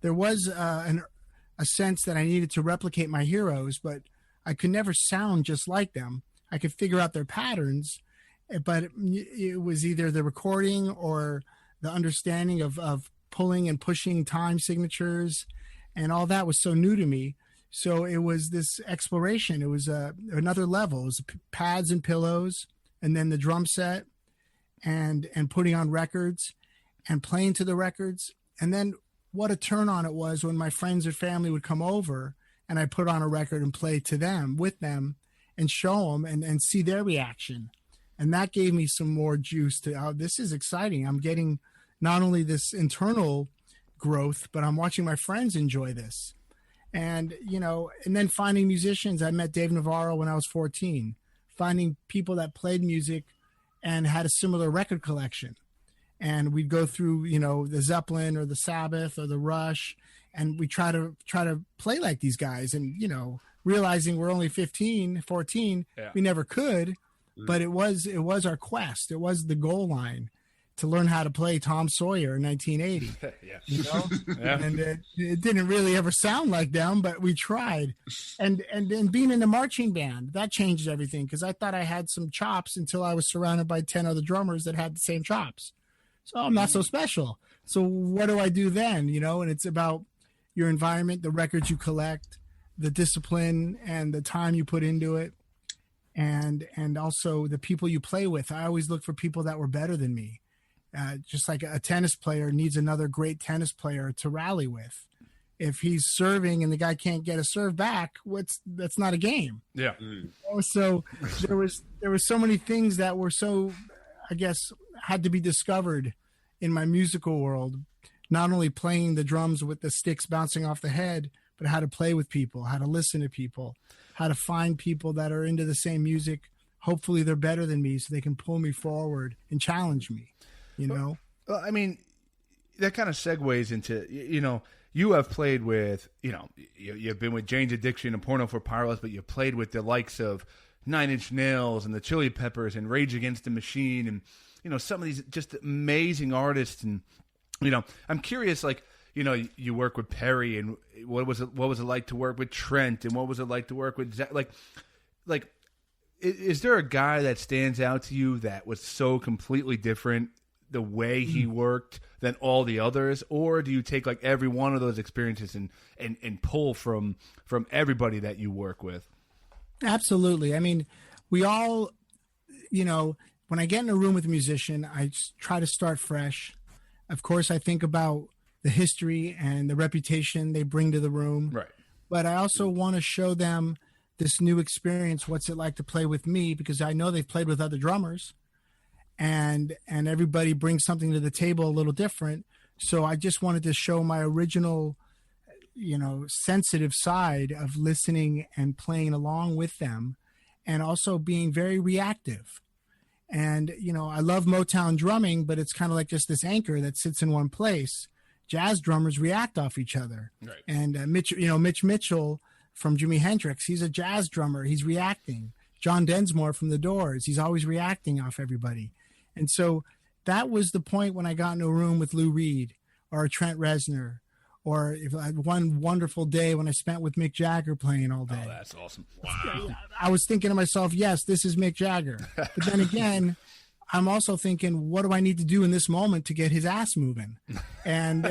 There was a sense that I needed to replicate my heroes, but I could never sound just like them. I could figure out their patterns, but it was either the recording or the understanding of pulling and pushing time signatures, and all that was so new to me. So it was this exploration. It was another level. It was pads and pillows, and then the drum set, and putting on records and playing to the records. And then what a turn on it was when my friends or family would come over and I put on a record and play to them, with them, and show them and see their reaction. And that gave me some more juice to, this is exciting. I'm getting not only this internal growth, but I'm watching my friends enjoy this. And, and then finding musicians. I met Dave Navarro when I was 14, finding people that played music and had a similar record collection. And we'd go through, the Zeppelin or the Sabbath or the Rush, and we try to play like these guys. And, realizing we're only 15, 14, we never could, but it was our quest. It was the goal line to learn how to play Tom Sawyer in 1980. Yeah. And it didn't really ever sound like them, but we tried. And being in the marching band, that changed everything because I thought I had some chops until I was surrounded by 10 other drummers that had the same chops. So I'm not so special. So what do I do then? And it's about your environment, the records you collect, the discipline and the time you put into it, and also the people you play with. I always look for people that were better than me. Just like a tennis player needs another great tennis player to rally with. If he's serving and the guy can't get a serve back, that's not a game. Yeah. So there was so many things that were so, I guess, had to be discovered in my musical world, not only playing the drums with the sticks bouncing off the head, but how to play with people, how to listen to people, how to find people that are into the same music. Hopefully they're better than me so they can pull me forward and challenge me, Well, I mean, that kind of segues into, you have played with, you've been with Jane's Addiction and Porno For Pyros, but you've played with the likes of Nine Inch Nails and the Chili Peppers and Rage Against the Machine and, some of these just amazing artists. And, I'm curious, you work with Perry, and what was it like to work with Trent, and what was it like to work with Zach? Is there a guy that stands out to you that was so completely different the way he worked than all the others, or do you take every one of those experiences and pull from everybody that you work with? Absolutely. I mean, we all, when I get in a room with a musician, I try to start fresh. Of course, I think about the history and the reputation they bring to the room. Right. But I also want to show them this new experience. What's it like to play with me? Because I know they've played with other drummers. and everybody brings something to the table a little different. So I just wanted to show my original, sensitive side of listening and playing along with them, and also being very reactive. And, I love Motown drumming, but it's kind of like just this anchor that sits in one place. Jazz drummers react off each other. Right. And Mitch Mitchell from Jimi Hendrix, he's a jazz drummer. He's reacting. John Densmore from The Doors, he's always reacting off everybody. And so that was the point when I got into a room with Lou Reed or Trent Reznor, or if I had one wonderful day when I spent with Mick Jagger playing all day. Oh, that's awesome. Wow. I was thinking to myself, yes, this is Mick Jagger. But then again, I'm also thinking, what do I need to do in this moment to get his ass moving? And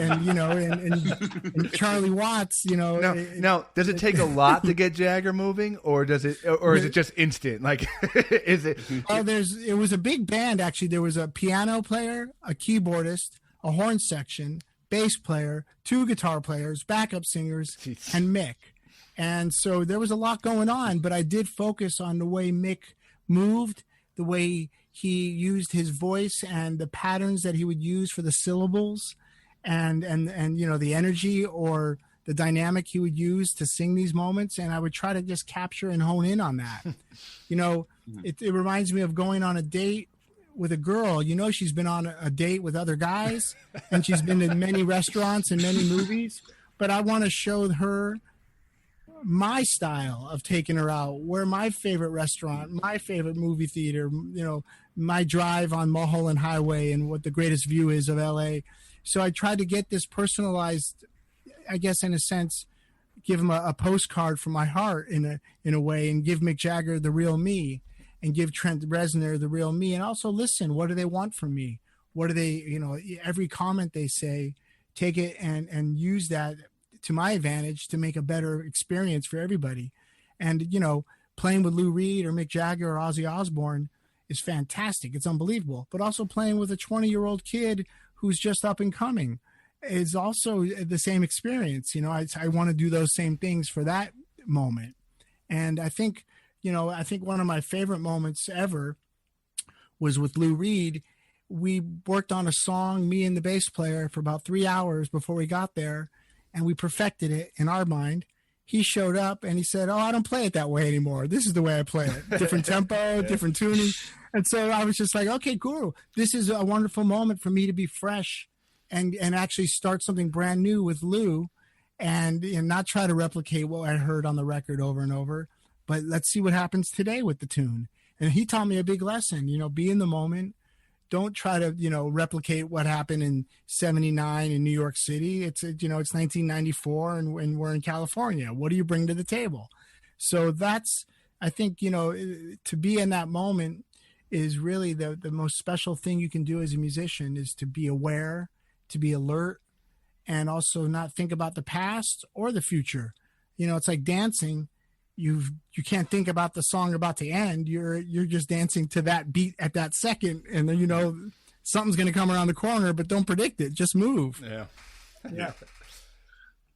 Charlie Watts, Now, does it take a lot to get Jagger moving, or is it just instant? Like, is it? Well, it was a big band, actually. There was a piano player, a keyboardist, a horn section, bass player, 2 guitar players, backup singers, and Mick. And so there was a lot going on, but I did focus on the way Mick moved, the way he used his voice and the patterns that he would use for the syllables, and the energy or the dynamic he would use to sing these moments. And I would try to just capture and hone in on that. It reminds me of going on a date with a girl. She's been on a date with other guys, and she's been in many restaurants and many movies, but I want to show her my style of taking her out, where my favorite restaurant, my favorite movie theater, my drive on Mulholland Highway, and what the greatest view is of LA. So I tried to get this personalized, I guess, in a sense, give him a postcard from my heart in a way, and give Mick Jagger the real me, and give Trent Reznor the real me, and also listen, what do they want from me? What do they, every comment they say, take it and use that to my advantage to make a better experience for everybody. And, playing with Lou Reed or Mick Jagger or Ozzy Osbourne is fantastic. It's unbelievable. But also playing with a 20-year-old kid who's just up and coming is also the same experience. I want to do those same things for that moment. And I think one of my favorite moments ever was with Lou Reed. We worked on a song, me and the bass player, for about 3 hours before we got there, and we perfected it in our mind. He showed up and he said, "Oh, I don't play it that way anymore. This is the way I play it. Different tempo, different tuning." And so I was just like, okay, cool. This is a wonderful moment for me to be fresh and actually start something brand new with Lou, and not try to replicate what I heard on the record over and over, but let's see what happens today with the tune. And he taught me a big lesson, be in the moment. Don't try to, replicate what happened in 79 in New York City. It's 1994 and we're in California. What do you bring to the table? So that's, I think, to be in that moment is really the most special thing you can do as a musician, is to be aware, to be alert, and also not think about the past or the future. It's like dancing. You can't think about the song about to end. You're just dancing to that beat at that second, and then something's going to come around the corner, but don't predict it. Just move. Yeah.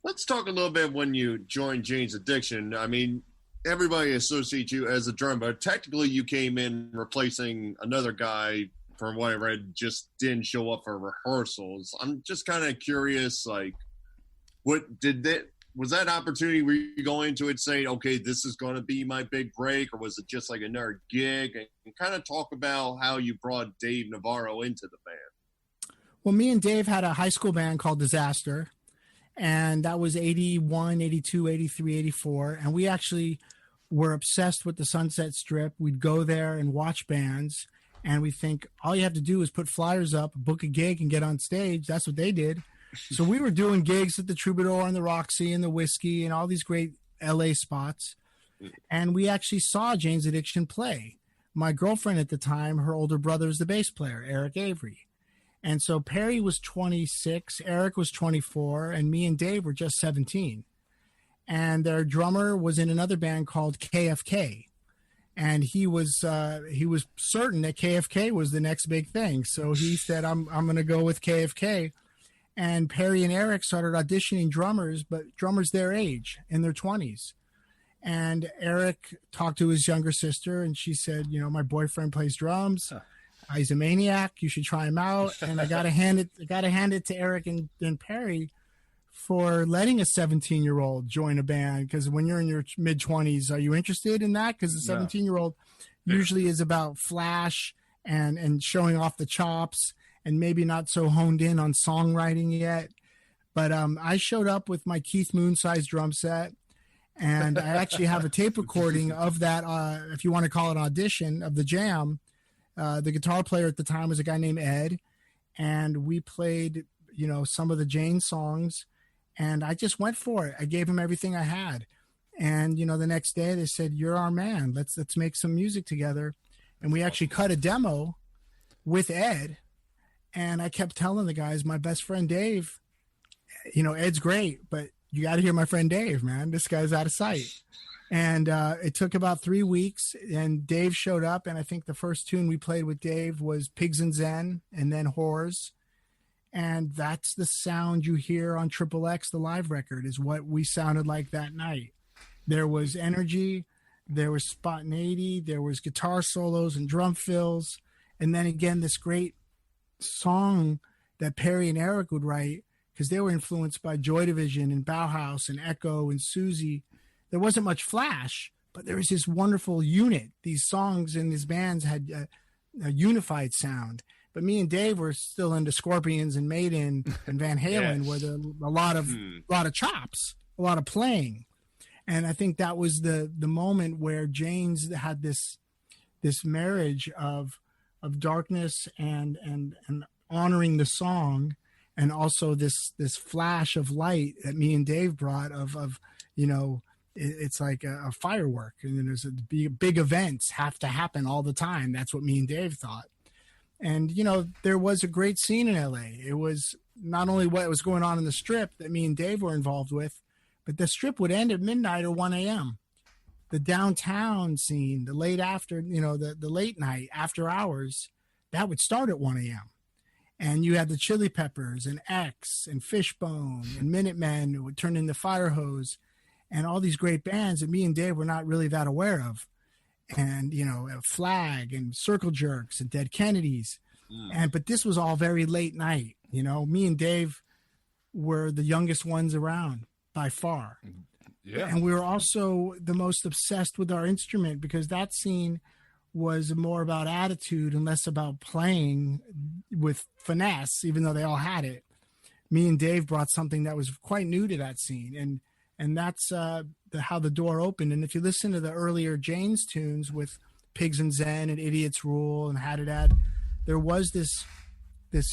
Let's talk a little bit when you joined Jane's Addiction. I mean, everybody associates you as a drummer, but technically you came in replacing another guy, from what I read, just didn't show up for rehearsals. I'm just kind of curious, like, was that opportunity where you go into it saying, okay, this is going to be my big break, or was it just like another gig? And kind of talk about how you brought Dave Navarro into the band. Well, me and Dave had a high school band called Disaster, and that was 81, 82, 83, 84. And we actually were obsessed with the Sunset Strip. We'd go there and watch bands, and we think all you have to do is put flyers up, book a gig, and get on stage. That's what they did. So we were doing gigs at the Troubadour and the Roxy and the Whiskey and all these great LA spots. And we actually saw Jane's Addiction play. My girlfriend at the time, her older brother is the bass player, Eric Avery. And so Perry was 26, Eric was 24, and me and Dave were just 17. And their drummer was in another band called KFK. And he was certain that KFK was the next big thing. So he said, I'm going to go with KFK. And Perry and Eric started auditioning drummers, but drummers their age, in their 20s. And Eric talked to his younger sister, and she said, my boyfriend plays drums. He's a maniac. You should try him out. And I gotta hand it to Eric and Perry for letting a 17-year-old join a band. Because when you're in your mid-20s, are you interested in that? Because the 17-year-old usually is about flash and showing off the chops and maybe not so honed in on songwriting yet. But I showed up with my Keith Moon size drum set, and I actually have a tape recording of that, if you want to call it audition, of the jam. The guitar player at the time was a guy named Ed, and we played, some of the Jane songs, and I just went for it. I gave him everything I had. And, the next day they said, "You're our man. Let's make some music together." And we actually cut a demo with Ed. And I kept telling the guys, my best friend Dave, Ed's great, but you got to hear my friend Dave, man. This guy's out of sight. And it took about 3 weeks, and Dave showed up. And I think the first tune we played with Dave was Pigs and Zen, and then Whores. And that's the sound you hear on Triple X, the live record, is what we sounded like that night. There was energy, there was spontaneity, there was guitar solos and drum fills. And then again, this great song that Perry and Eric would write, because they were influenced by Joy Division and Bauhaus and Echo and Susie. There wasn't much flash, but there was this wonderful unit. These songs and these bands had a unified sound. But me and Dave were still into Scorpions and Maiden and Van Halen, where there were a lot of chops, a lot of playing. And I think that was the moment where Jane's had this marriage of darkness and honoring the song, and also this flash of light that me and Dave brought of it's like a firework, and then there's big events have to happen all the time. That's what me and Dave thought. And there was a great scene in LA. It was not only what was going on in the Strip that me and Dave were involved with, but the Strip would end at midnight or 1 a.m. The downtown scene, the late after, the late night after hours, that would start at 1 a.m. And you had the Chili Peppers and X and Fishbone and Minutemen who would turn into Fire Hose, and all these great bands that me and Dave were not really that aware of. And, Flag and Circle Jerks and Dead Kennedys. But this was all very late night. Me and Dave were the youngest ones around by far. Yeah. And we were also the most obsessed with our instrument, because that scene was more about attitude and less about playing with finesse, even though they all had it. Me and Dave brought something that was quite new to that scene. And that's how the door opened. And if you listen to the earlier Jane's tunes with Pigs and Zen and Idiot's Rule and Had It Ad, there was this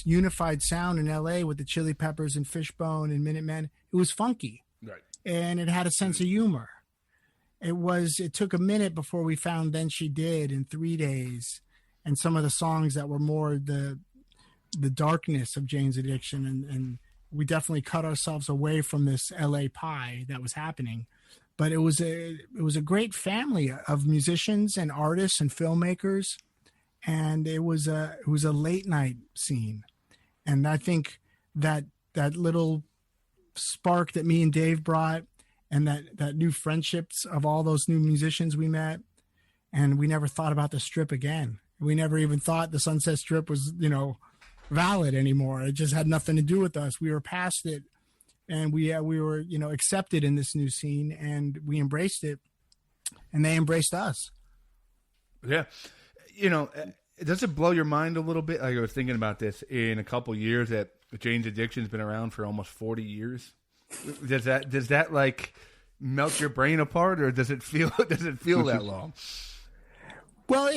unified sound in LA with the Chili Peppers and Fishbone and Minutemen. It was funky. Right. And it had a sense of humor. It took a minute before we found Then She Did in 3 days, and some of the songs that were more the darkness of Jane's addiction. And we definitely cut ourselves away from this LA pie that was happening. But it was a great family of musicians and artists and filmmakers. And it was a late night scene. And I think that little spark that me and Dave brought, and that new friendships of all those new musicians we met, and we never thought about the Strip again. We never even thought the Sunset Strip was, valid anymore. It just had nothing to do with us. We were past it, and we were, accepted in this new scene, and we embraced it, and they embraced us. Yeah. Does it blow your mind a little bit? Like, I was thinking about this in a couple years, that Jane's Addiction's been around for almost 40 years. Does that like melt your brain apart, or does it feel that long? Well,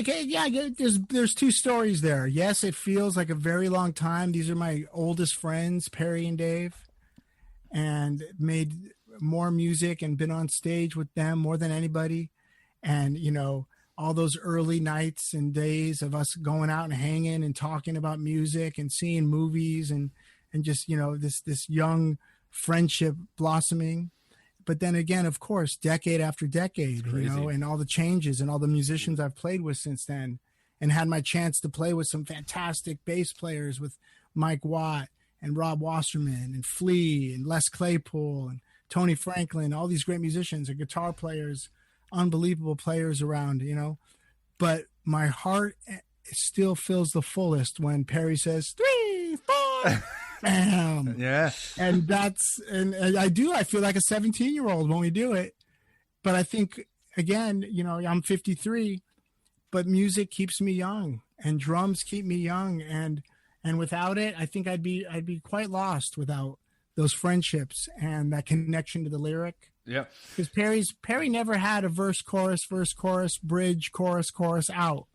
there's two stories there. Yes, it feels like a very long time. These are my oldest friends, Perry and Dave, and made more music and been on stage with them more than anybody. And, all those early nights and days of us going out and hanging and talking about music and seeing movies and just, this young friendship blossoming. But then again, of course, decade after decade, and all the changes and all the musicians I've played with since then, and had my chance to play with some fantastic bass players with Mike Watt and Rob Wasserman and Flea and Les Claypool and Tony Franklin, all these great musicians and guitar players, unbelievable players around, But my heart it still feels the fullest when Perry says 3, 4, bam. Yeah. And I feel like a 17-year-old when we do it. But I think, again, I'm 53, but music keeps me young and drums keep me young. And without it, I think I'd be quite lost without those friendships and that connection to the lyric. Yeah. Because Perry never had a verse, chorus, bridge, chorus out.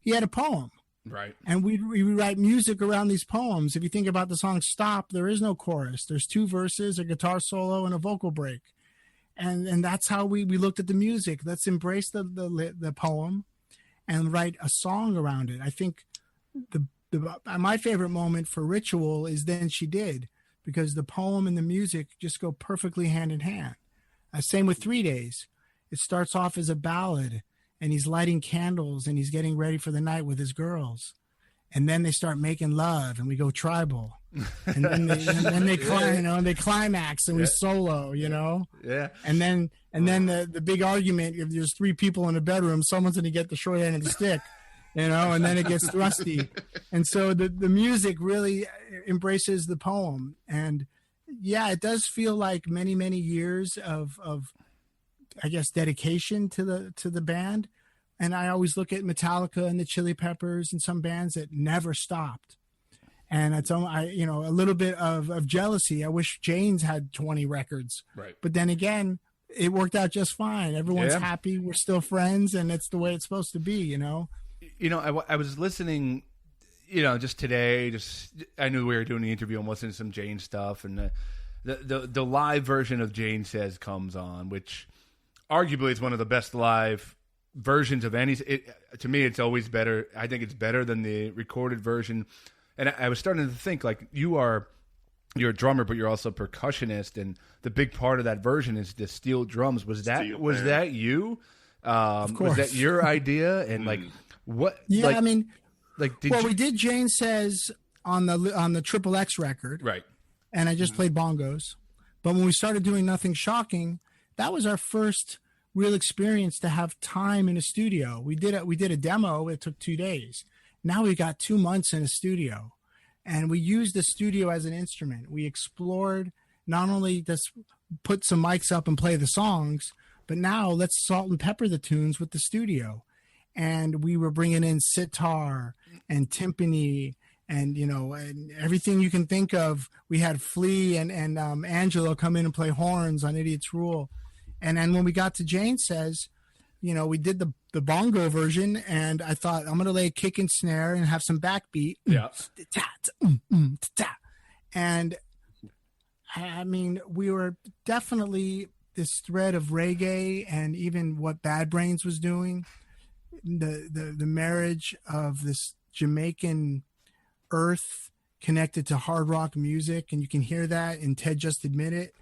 He had a poem. Right. And we write music around these poems. If you think about the song Stop, there is no chorus. There's 2 verses, a guitar solo, and a vocal break. And that's how we looked at the music. Let's embrace the poem and write a song around it. I think my favorite moment for Ritual is Then She Did, because the poem and the music just go perfectly hand in hand. Same with 3 Days. It starts off as a ballad, and he's lighting candles and he's getting ready for the night with his girls. And then they start making love and we go tribal. And then they climax and we solo, Yeah. And then the big argument, if there's 3 people in a bedroom, someone's going to get the short end of the stick, and then it gets thrusty. And so the music really embraces the poem. And yeah, it does feel like many, many years of I guess, dedication to the band. And I always look at Metallica and the Chili Peppers and some bands that never stopped. And it's a little bit of jealousy. I wish Jane's had 20 records. Right. But then again, it worked out just fine. Everyone's happy. We're still friends, and it's the way it's supposed to be, I was listening, just today. I knew we were doing the interview and listening to some Jane stuff, and the live version of Jane Says comes on, which arguably is one of the best live versions of any. To me, it's always better. I think it's better than the recorded version. And I was starting to think, like, you're a drummer, but you're also a percussionist, and the big part of that version is the steel drums. Was that you? Of course. Was that your idea? And like, what? Yeah, like, I mean, like, we did Jane Says on the Triple X record, right? And I just played bongos. But when we started doing Nothing Shocking, that was our first real experience to have time in a studio. We did a demo. It took 2 days. Now we got 2 months in a studio, and we used the studio as an instrument. We explored not only just put some mics up and play the songs, but now let's salt and pepper the tunes with the studio. And we were bringing in sitar and timpani and, and everything you can think of. We had Flea and Angelo come in and play horns on Idiot's Rule. And then when we got to Jane Says, we did the bongo version, and I thought, I'm going to lay a kick and snare and have some backbeat. Yeah. And I mean, we were definitely this thread of reggae and even what Bad Brains was doing, the marriage of this Jamaican earth connected to hard rock music. And you can hear that in Ted Just Admit It,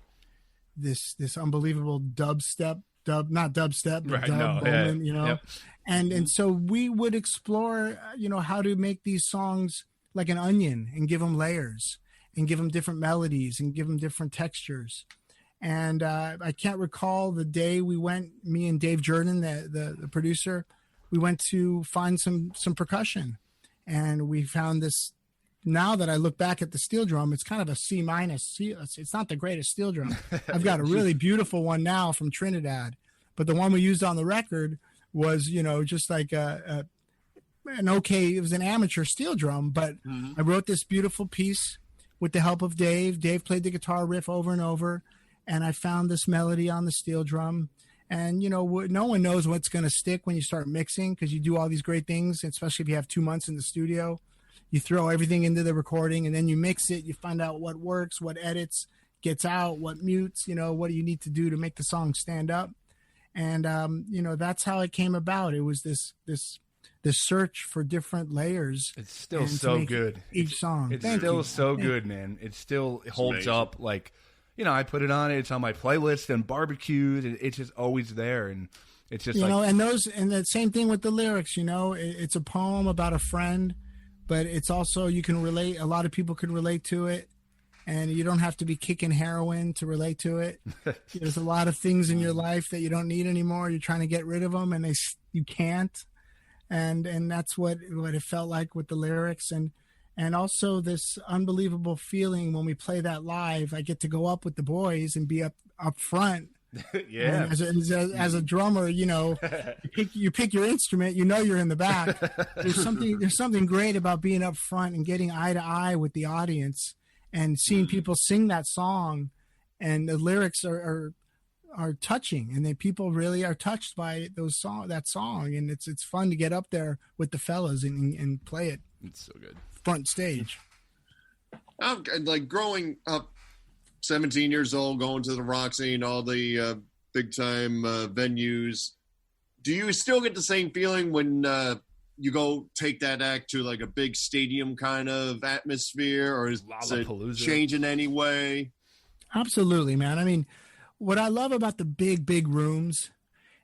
this unbelievable not dubstep, but dub moment, Yep. And so we would explore, how to make these songs like an onion and give them layers and give them different melodies and give them different textures. And I can't recall the day we went, me and Dave Jordan, the producer, we went to find some percussion, and we found this. Now that I look back at the steel drum, it's kind of a C-. It's not the greatest steel drum. I've got a really beautiful one now from Trinidad, but the one we used on the record was, just like it was an amateur steel drum, but I wrote this beautiful piece with the help of Dave. Dave played the guitar riff over and over, and I found this melody on the steel drum. And, no one knows what's going to stick when you start mixing, because you do all these great things, especially if you have 2 months in the studio. You throw everything into the recording, and then you mix it. You find out what works, what edits, gets out, what mutes, what do you need to do to make the song stand up. And, that's how it came about. It was this search for different layers. It's still so good. Each song. It's still so good, man. It still holds up. Like, I put it on. It's on my playlist and barbecues, and it's just always there. And it's just and the same thing with the lyrics, it's a poem about a friend, but it's also, you can relate. A lot of people can relate to it, and you don't have to be kicking heroin to relate to it. There's a lot of things in your life that you don't need anymore. You're trying to get rid of them, and you can't. and that's what it felt like with the lyrics, and also this unbelievable feeling when we play that live. I get to go up with the boys and be up front. Yeah. And as a drummer, you know, you pick your instrument, you know, you're in the back. There's something great about being up front and getting eye to eye with the audience and seeing people sing that song, and the lyrics are touching, and then people really are touched by that song, and it's fun to get up there with the fellas and play it. It's so good. Front stage. Like growing up, 17 years old, going to the Roxy and all the big time venues. Do you still get the same feeling when you go take that act to like a big stadium kind of atmosphere, or is it change in any way? Absolutely, man. I mean, what I love about the big rooms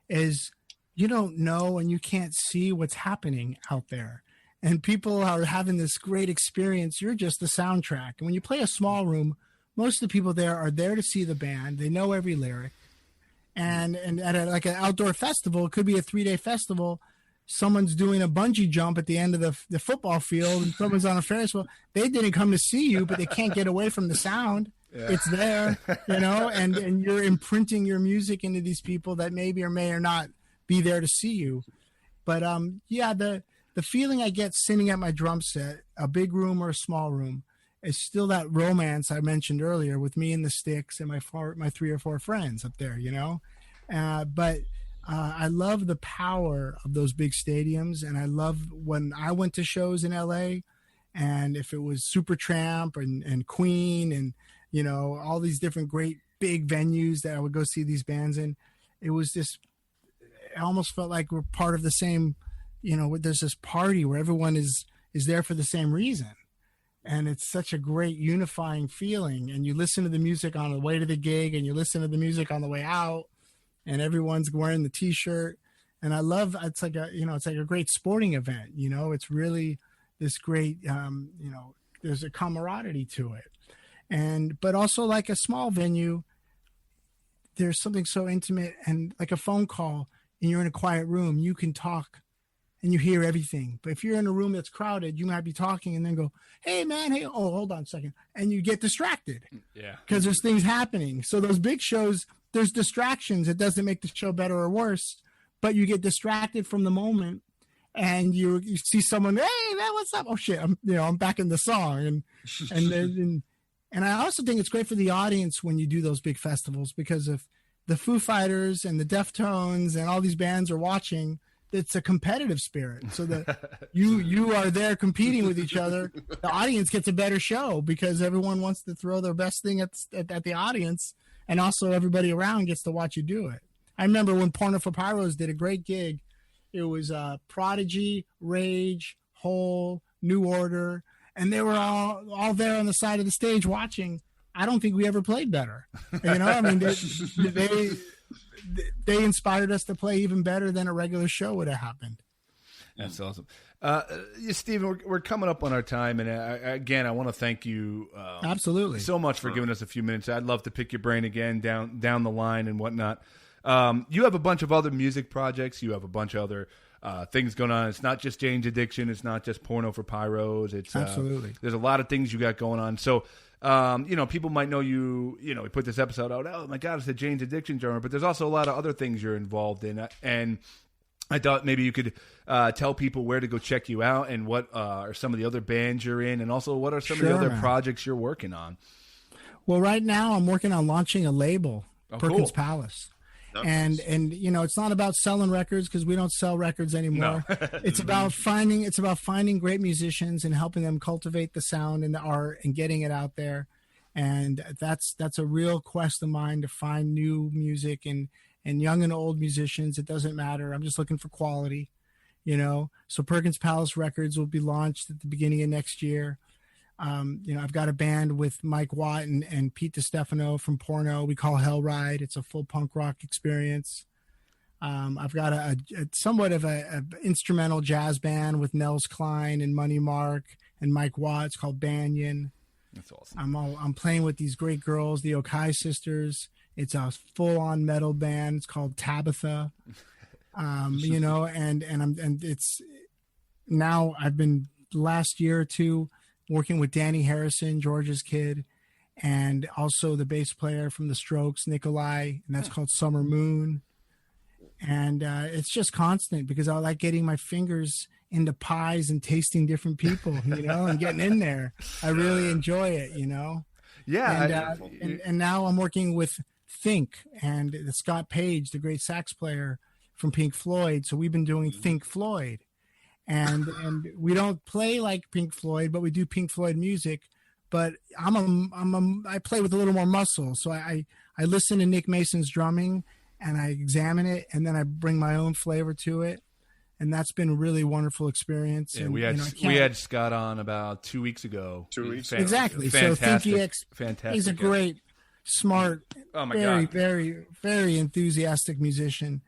is you don't know and you can't see what's happening out there. And people are having this great experience. You're just the soundtrack. And when you play a small room, most of the people there are there to see the band. They know every lyric. And at like an outdoor festival, it could be a 3-day festival. Someone's doing a bungee jump at the end of the football field, and someone's on a Ferris wheel. They didn't come to see you, but they can't get away from the sound. Yeah. It's there, you know, and you're imprinting your music into these people that maybe or may or not be there to see you. But yeah, the feeling I get sitting at my drum set, a big room or a small room, is still that romance I mentioned earlier with me and the sticks and my 3 or 4 friends up there, you know. But I love the power of those big stadiums, and I love when I went to shows in LA, and if it was Supertramp and Queen and, you know, all these different great big venues that I would go see these bands in, it almost felt like we're part of the same, you know, there's this party where everyone is there for the same reason. And it's such a great unifying feeling. And you listen to the music on the way to the gig, and you listen to the music on the way out, and everyone's wearing the t-shirt. And I love, it's like a great sporting event, you know, it's really this great, you know, there's a camaraderie to it. But also like a small venue, there's something so intimate, and like a phone call and you're in a quiet room, you can talk and you hear everything. But if you're in a room that's crowded, you might be talking and then go, hey man, hey, oh, hold on a second. And you get distracted. Yeah. Because there's things happening. So those big shows, there's distractions. It doesn't make the show better or worse, but you get distracted from the moment, and you see someone, hey man, what's up? Oh shit, I'm back in the song. And I also think it's great for the audience when you do those big festivals, because if the Foo Fighters and the Deftones and all these bands are watching, it's a competitive spirit. So that you are there competing with each other. The audience gets a better show because everyone wants to throw their best thing at the audience, and also everybody around gets to watch you do it. I remember when Porno For Pyros did a great gig. It was Prodigy, Rage, Hole, New Order, and they were all there on the side of the stage watching. I don't think we ever played better. You know, I mean, they inspired us to play even better than a regular show would have happened. That's awesome. Stephen, we're coming up on our time, and again, I want to thank you absolutely so much for giving us a few minutes. I'd love to pick your brain again down the line and whatnot. You have a bunch of other music projects. You have a bunch of other things going on. It's not just Jane's Addiction. It's not just Porno For Pyros. It's absolutely there's a lot of things you got going on. So, you know, people might know you. You know, we put this episode out. Oh my God, it's a Jane's Addiction drummer. But there's also a lot of other things you're involved in, and I thought maybe you could tell people where to go check you out, and what are some of the other bands you're in, and also what are some of the other projects you're working on. Well, right now I'm working on launching a label, Perkins Palace. And you know, it's not about selling records, because we don't sell records anymore. No. It's about finding great musicians and helping them cultivate the sound and the art and getting it out there. And that's a real quest of mine, to find new music and young and old musicians. It doesn't matter. I'm just looking for quality, you know. So Perkins Palace Records will be launched at the beginning of next year. You know, I've got a band with Mike Watt and Pete DiStefano from Porno. We call Hellride. It's a full punk rock experience. I've got a somewhat of a instrumental jazz band with Nels Klein and Money Mark and Mike Watt. It's called Banyan. That's awesome. I'm playing with these great girls, the Okai sisters. It's a full-on metal band. It's called Tabitha. You know, and now I've been last year or two working with Danny Harrison, George's kid, and also the bass player from the Strokes, Nikolai, and that's called Summer Moon. And it's just constant because I like getting my fingers into pies and tasting different people, and getting in there. I really enjoy it, Yeah. And now I'm working with Think and Scott Page, the great sax player from Pink Floyd. So we've been doing Think Floyd, and we don't play like Pink Floyd, but we do Pink Floyd music. But I play with a little more muscle. So I listen to Nick Mason's drumming and I examine it, and then I bring my own flavor to it. And that's been a really wonderful experience. Yeah, and, we had Scott on about 2 weeks ago. 2 weeks. Exactly. Fantastic. So Fantastic. he's a great, smart, very, very, very enthusiastic musician.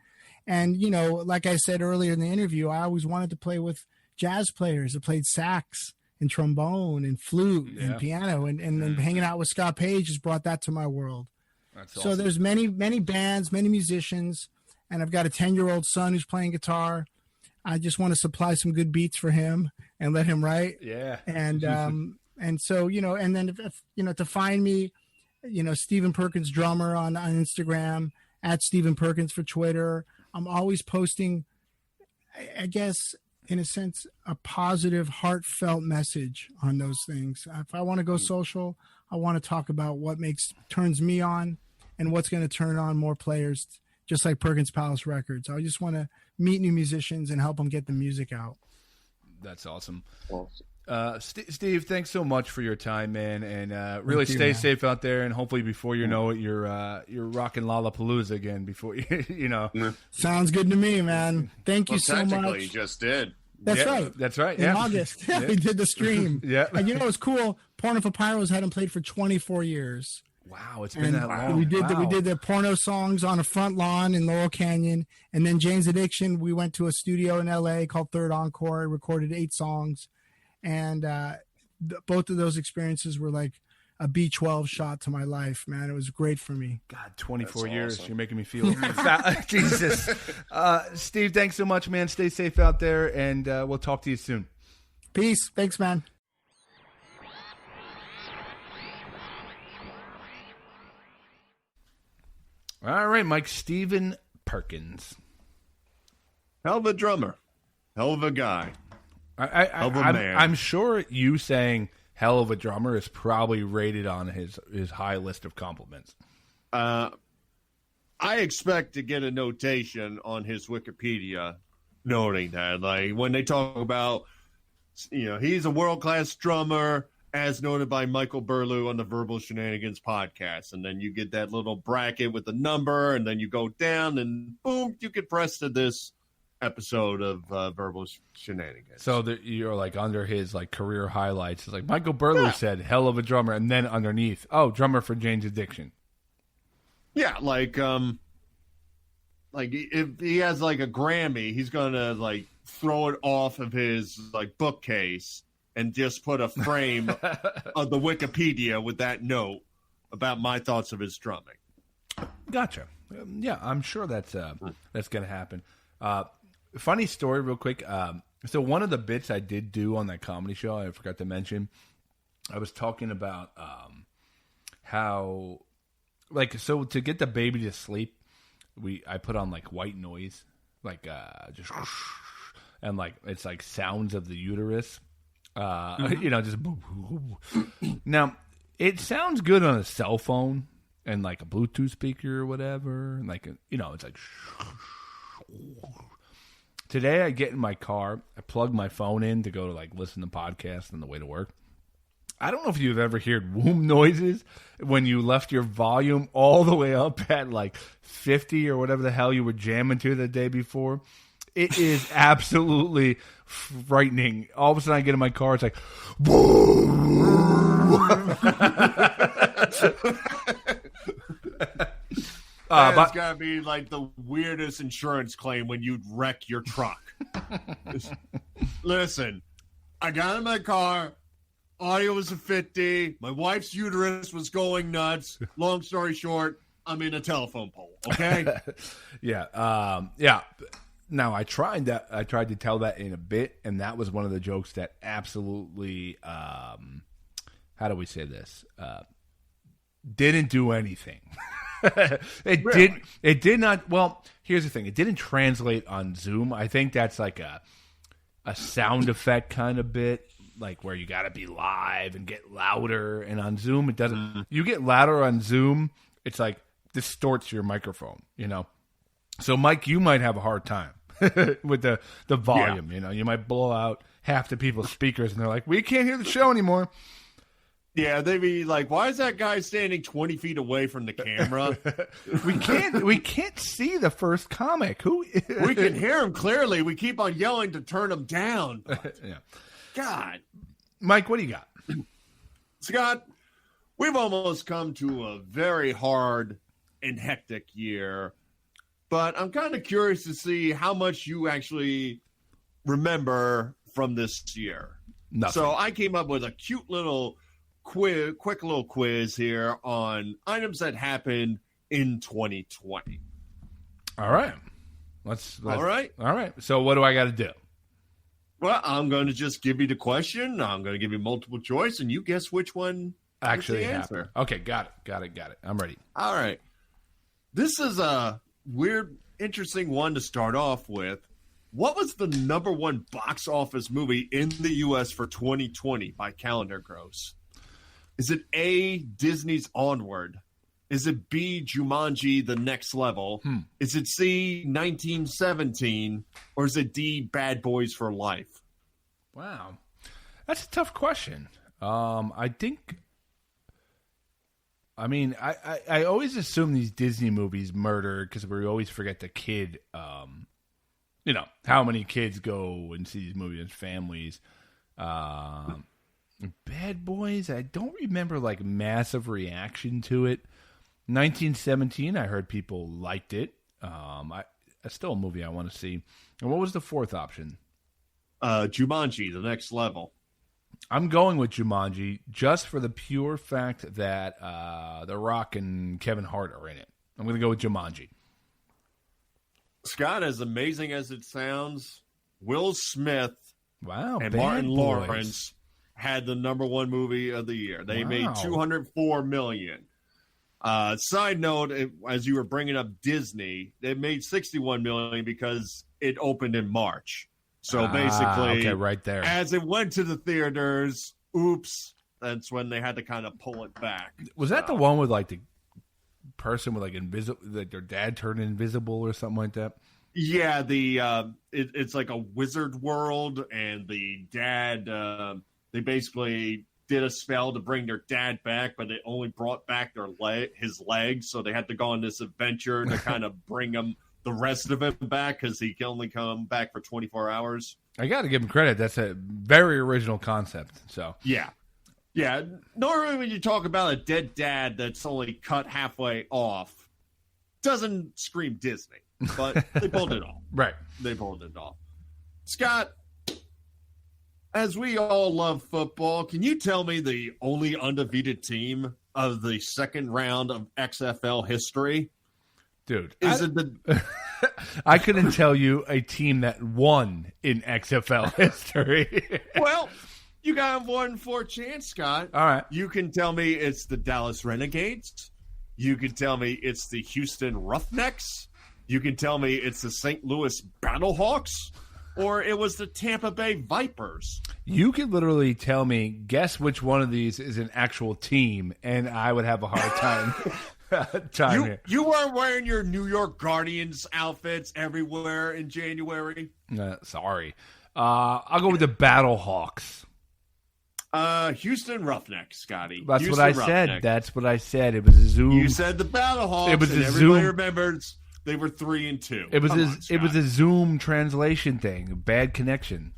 And, like I said earlier in the interview, I always wanted to play with jazz players that played sax and trombone and flute and piano. And then hanging out with Scott Page has brought that to my world. That's so awesome. there's many, many bands, many musicians, and I've got a 10-year-old son who's playing guitar. I just want to supply some good beats for him and let him write. Yeah. And so, and then, if, to find me, Stephen Perkins drummer on Instagram, at Stephen Perkins for Twitter. I'm always posting, I guess, in a sense, a positive, heartfelt message on those things. If I want to go social, I want to talk about what turns me on and what's going to turn on more players, just like Perkins Palace Records. I just want to meet new musicians and help them get the music out. That's awesome. Steve, thanks so much for your time, man, and really stay safe out there. And hopefully, before you know it, you're rocking Lollapalooza again. Before Sounds good to me, man. Thank you so much. You just did. That's right. That's right. In August, we did the stream. Yeah, and it was cool. Porno For Pyros hadn't played for 24 years. Wow, it's been that long. We did the porno songs on a front lawn in Laurel Canyon, and then Jane's Addiction. We went to a studio in L.A. called Third Encore. Recorded 8 songs, and both of those experiences were like a B12 shot to my life. Man, it was great for me. God, 24 years. You're making me feel Jesus. Steve, thanks so much, man. Stay safe out there, and we'll talk to you soon. Peace. Thanks, man. All right, Mike. Stephen Perkins. Hell of a drummer. Hell of a guy. I'm sure you saying hell of a drummer is probably rated on his high list of compliments. I expect to get a notation on his Wikipedia noting that. Like when they talk about, he's a world-class drummer, as noted by Michael Burlew on the Verbal Shenanigans podcast. And then you get that little bracket with the number, and then you go down, and boom, you get pressed to this episode of Verbal Shenanigans. So you're like under his like career highlights. It's like Michael Burlew said, hell of a drummer. And then underneath, drummer for Jane's Addiction. Yeah, like if he has like a Grammy, he's going to like throw it off of his like bookcase and just put a frame of the Wikipedia with that note about my thoughts of his drumming. Gotcha. Yeah, I'm sure that's going to happen. Funny story real quick. So one of the bits I did do on that comedy show, I forgot to mention, I was talking about how, like, so to get the baby to sleep, I put on like white noise, like just, and like it's like sounds of the uterus. Just now it sounds good on a cell phone and like a Bluetooth speaker or whatever. And like, it's like today I get in my car, I plug my phone in to go to like listen to podcasts on the way to work. I don't know if you've ever heard womb noises when you left your volume all the way up at like 50 or whatever the hell you were jamming to the day before. It is absolutely frightening. All of a sudden, I get in my car. It's like, That's got to be like the weirdest insurance claim when you'd wreck your truck. Listen, I got in my car. Audio was at 50. My wife's uterus was going nuts. Long story short, I'm in a telephone pole. Okay. Yeah. Now I tried to tell that in a bit, and that was one of the jokes that absolutely, how do we say this? Didn't do anything. It did not. Well, here's the thing. It didn't translate on Zoom. I think that's like a sound effect kind of bit, like where you got to be live and get louder. And on Zoom, it doesn't. You get louder on Zoom, it's like distorts your microphone. So Mike, you might have a hard time with the volume. You might blow out half the people's speakers, and they're like, "We can't hear the show anymore." Yeah, they'd be like, "Why is that guy standing 20 feet away from the camera?" We can't see the first comic. We can hear him clearly. We keep on yelling to turn him down. Yeah. God, Mike, what do you got? Scott, we've almost come to a very hard and hectic year, but I'm kind of curious to see how much you actually remember from this year. Nothing. So I came up with a quick little quiz here on items that happened in 2020. All right. All right. All right. So what do I got to do? Well, I'm going to just give you the question. I'm going to give you multiple choice, and you guess which one Actually is the happened. answer. Okay, got it. I'm ready. All right. This is a weird, interesting one to start off with. What was the number one box office movie in the U.S. for 2020 by calendar gross? Is it A, Disney's Onward? Is it B, Jumanji, The Next Level? Is it C, 1917? Or is it D, Bad Boys for Life? Wow. That's a tough question. I always assume these Disney movies murder because we always forget the kid, how many kids go and see these movies as families. Bad Boys, I don't remember like massive reaction to it. 1917, I heard people liked it. It's still a movie I want to see. And what was the fourth option? Jumanji, The Next Level. I'm going with Jumanji just for the pure fact that The Rock and Kevin Hart are in it. I'm going to go with Jumanji. Scott, as amazing as it sounds, Will Smith and Bad Martin Boys. Lawrence had the number one movie of the year. They made $204 million. Side note, as you were bringing up Disney, they made $61 million because it opened in March. So basically, okay, right there. As it went to the theaters, oops, that's when they had to kind of pull it back. Was that the one with like the person with like invisible, like their dad turned invisible or something like that? Yeah, it's like a wizard world, and the dad, they basically did a spell to bring their dad back, but it only brought back his legs, so they had to go on this adventure to kind of bring the rest of him back because he can only come back for 24 hours. I got to give him credit. That's a very original concept. So yeah. Normally when you talk about a dead dad that's only cut halfway off, doesn't scream Disney, but they pulled it off. Right. They pulled it off. Scott, as we all love football, can you tell me the only undefeated team of the second round of XFL history? Dude, I couldn't tell you a team that won in XFL history. Well, you got one for a chance, Scott. All right. You can tell me it's the Dallas Renegades. You can tell me it's the Houston Roughnecks. You can tell me it's the St. Louis Battlehawks. Or it was the Tampa Bay Vipers. You could literally tell me, guess which one of these is an actual team, and I would have a hard time. Here. You weren't wearing your New York Guardians outfits everywhere in January? Sorry. I'll go with the Battlehawks. Houston Roughnecks, Scotty. That's Houston what I Roughnecks. said. That's what I said. It was a Zoom. You said the Battlehawks. It was and a everybody Zoom. remembers they were 3-2. It was a Zoom translation thing. Bad connection.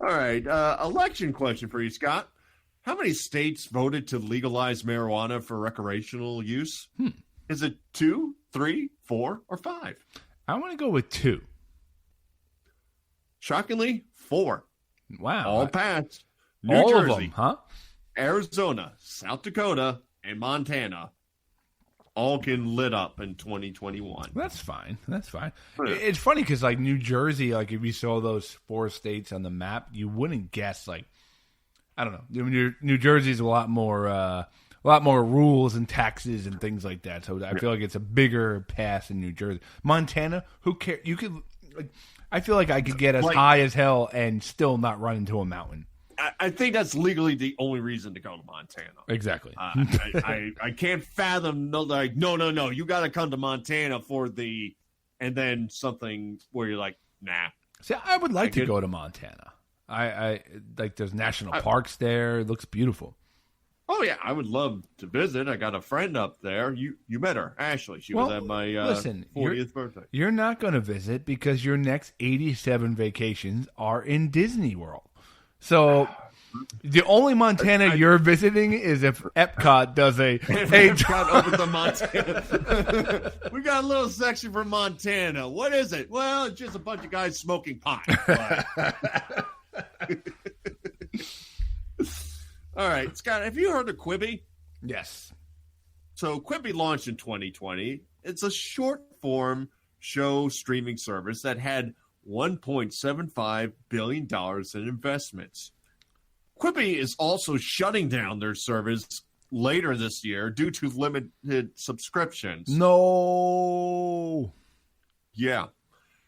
All right. Election question for you, Scott. How many states voted to legalize marijuana for recreational use? Is it 2, 3, 4, or 5? I want to go with 2. Shockingly, 4. Wow. All passed. New All Jersey, of them, huh? Arizona, South Dakota, and Montana all can lit up in 2021. That's fine. That's fine. Yeah. It's funny because like New Jersey, like if you saw those 4 states on the map, you wouldn't guess. Like I don't know, New Jersey's a lot more rules and taxes and things like that. So I feel like it's a bigger pass in New Jersey. Montana, who cares? You could. Like, I feel like I could get as high as hell and still not run into a mountain. I think that's legally the only reason to go to Montana. Exactly. I can't fathom no. You got to come to Montana and then something where you're like, nah. See, I would like to go to Montana. I like. There's national parks there. It looks beautiful. Oh yeah, I would love to visit. I got a friend up there. You met her, Ashley. She was at my 40th birthday. You're not going to visit because your next 87 vacations are in Disney World. So the only Montana you're visiting is if Epcot does Epcot opens the Montana. We got a little section for Montana. What is it? Well, it's just a bunch of guys smoking pot. All right, Scott, have you heard of Quibi? Yes. So Quibi launched in 2020. It's a short-form show streaming service that had $1.75 billion in investments. Quibi is also shutting down their service later this year due to limited subscriptions. No. Yeah.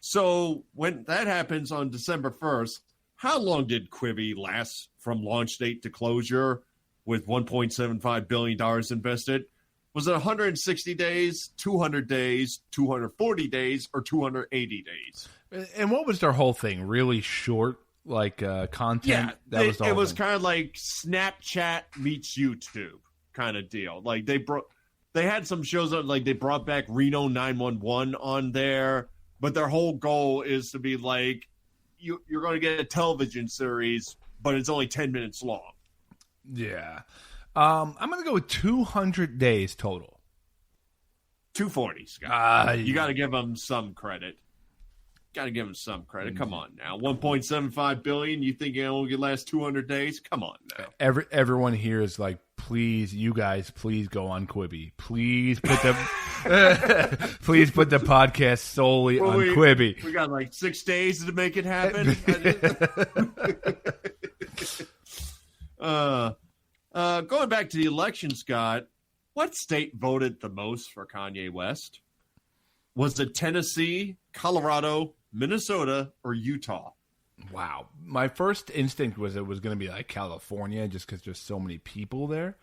So when that happens on December 1st, how long did Quibi last from launch date to closure with $1.75 billion invested? Was it 160 days, 200 days, 240 days, or 280 days? And what was their whole thing? Really short, like content? Yeah, it was kind of like Snapchat meets YouTube kind of deal. Like they had some shows on, like they brought back Reno 911 on there, but their whole goal is to be like, you're going to get a television series, but it's only 10 minutes long. Yeah. I'm going to go with 200 days total. 240, Scott. You got to give them some credit. Come on now. $1.75 billion. You think it only last 200 days? Come on now. Everyone here is like, please, you guys, please go on Quibi. Please put the please put the podcast solely on Quibi. We got like 6 days to make it happen. Going back to the election, Scott, what state voted the most for Kanye West? Was it Tennessee, Colorado, Minnesota, or Utah? Wow. My first instinct was it was going to be like California just because there's so many people there.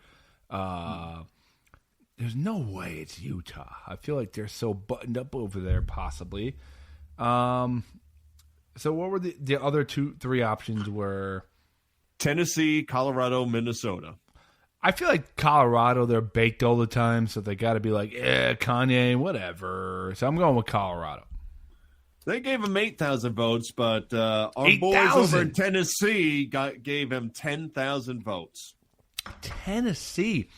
There's no way it's Utah. I feel like they're so buttoned up over there, possibly. So what were the other 3 options were? Tennessee, Colorado, Minnesota. I feel like Colorado, they're baked all the time, so they got to be like, yeah, Kanye, whatever. So I'm going with Colorado. They gave him 8,000 votes, but our 8, boys over in Tennessee gave him 10,000 votes. Tennessee.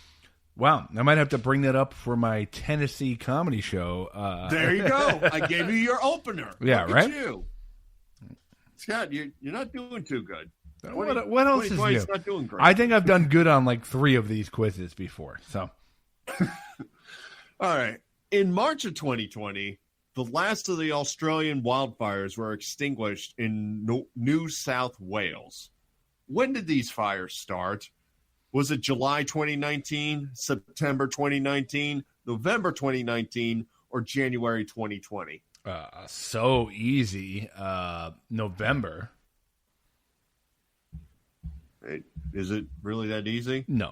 Wow, I might have to bring that up for my Tennessee comedy show. There you go. I gave you your opener. Yeah, Look right? at you. Scott, you're not doing too good. What else is new? Not doing great. I think I've done good on like 3 of these quizzes before. So, all right. In March of 2020, the last of the Australian wildfires were extinguished in New South Wales. When did these fires start? Was it July 2019, September 2019, November 2019, or January 2020? So easy. November. Is it really that easy? No.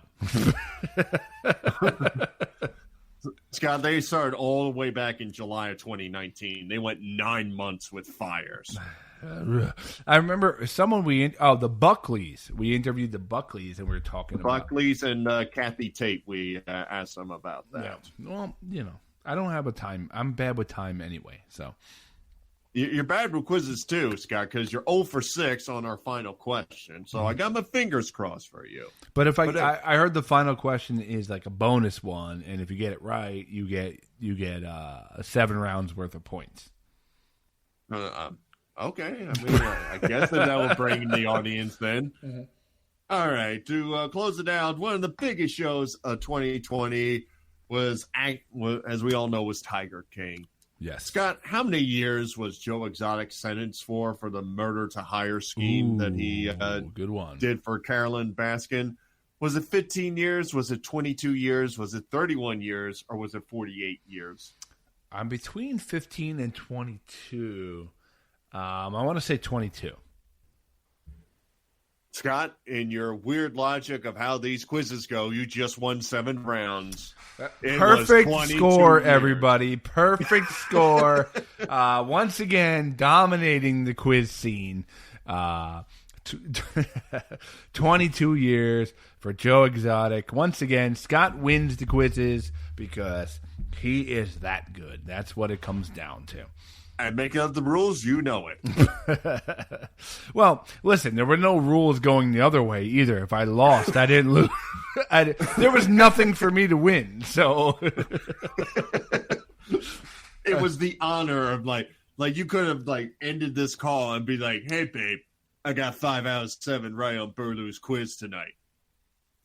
Scott, they started all the way back in July of 2019. They went 9 months with fires. I remember someone the Buckleys. We interviewed the Buckleys and we were talking about Buckleys and Kathy Tate. We asked them about that. Yeah. Well, I don't have a time. I'm bad with time anyway, so. You're bad with quizzes too, Scott, because you're 0 for 6 on our final question. So I got my fingers crossed for you. But if I heard the final question is like a bonus one, and if you get it right, you get 7 rounds worth of points. Okay, I mean, I guess that will bring the audience then. All right, to close it out, one of the biggest shows of 2020 as we all know, was Tiger King. Yes. Scott, how many years was Joe Exotic sentenced for the murder to hire scheme that he good one. did for Carolyn Baskin? Was it 15 years? Was it 22 years? Was it 31 years? Or was it 48 years? I'm between 15 and 22. I want to say 22. Scott, in your weird logic of how these quizzes go, you just won 7 rounds. Perfect score, years. everybody. Perfect score. Once again, dominating the quiz scene. 22 years for Joe Exotic. Once again, Scott wins the quizzes because he is that good. That's what it comes down to. I make up the rules, you know it. Well, listen, there were no rules going the other way either. If I lost, I didn't lose. There was nothing for me to win. So it was the honor of like you could have ended this call and be like, "Hey, babe, I got 5 out of 7 right on Burlow's quiz tonight."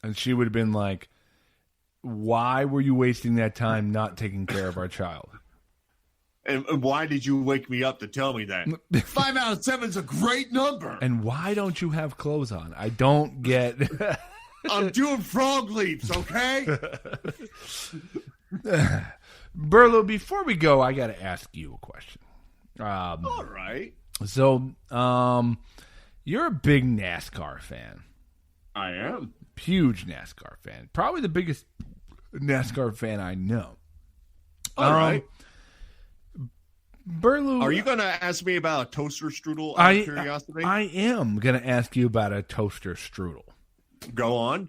And she would have been like, "Why were you wasting that time not taking care of our child? And why did you wake me up to tell me that? 5 out of 7 is a great number. And why don't you have clothes on? I don't get." I'm doing frog leaps, okay? Burlow, before we go, I got to ask you a question. All right. So, you're a big NASCAR fan. I am. Huge NASCAR fan. Probably the biggest NASCAR fan I know. All right. Burloo, are you going to ask me about a toaster strudel out of curiosity? I am going to ask you about a toaster strudel. Go on.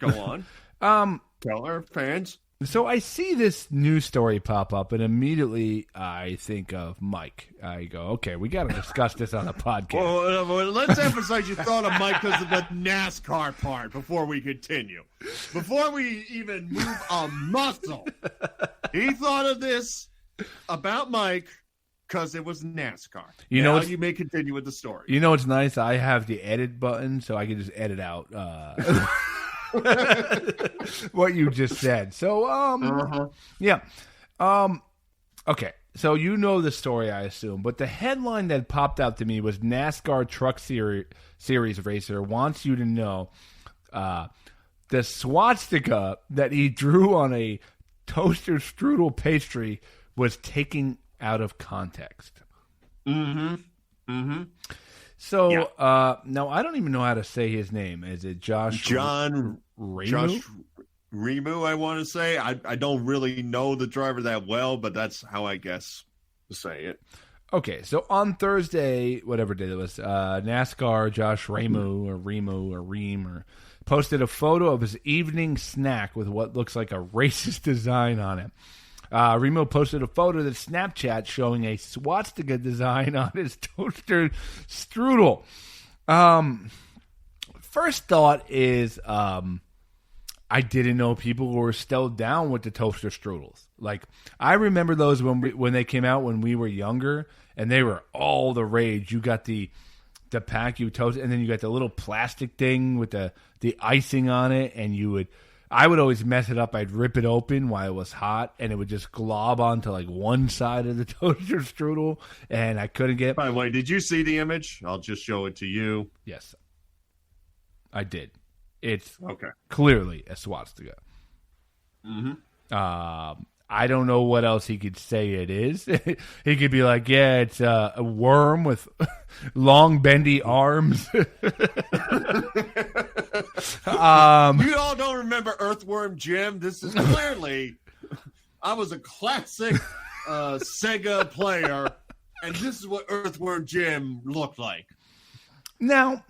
Tell our fans. So I see this news story pop up, and immediately I think of Mike. I go, okay, we got to discuss this on the podcast. Well, let's emphasize you thought of Mike because of the NASCAR part before we continue. Before we even move a muscle, he thought of this about Mike because it was NASCAR. You may continue with the story. You know what's nice? I have the edit button, so I can just edit out what you just said. So, yeah. Okay, so you know the story, I assume. But the headline that popped out to me was NASCAR Truck Series racer wants you to know the swastika that he drew on a toaster strudel pastry was taken out of context. So, now I don't even know how to say his name. Is it John Ramu? Josh Ramu, I want to say. I don't really know the driver that well, but that's how I guess to say it. Okay, so on Thursday, whatever day it was, NASCAR Josh Ramu or Ream posted a photo of his evening snack with what looks like a racist design on it. Remo posted a photo to Snapchat showing a swastika design on his toaster strudel. First thought is I didn't know people were still down with the toaster strudels. Like, I remember those when they came out when we were younger, and they were all the rage. You got the pack you toast, and then you got the little plastic thing with the icing on it, and I would always mess it up. I'd rip it open while it was hot, and it would just glob onto like one side of the toaster strudel, and I couldn't get. By the way, did you see the image? I'll just show it to you. Yes, I did. It's okay. Clearly a swastika. I don't know what else he could say it is. He could be like, yeah, it's a worm with long, bendy arms. You all don't remember Earthworm Jim? This is clearly, I was a classic Sega player, and this is what Earthworm Jim looked like. Now,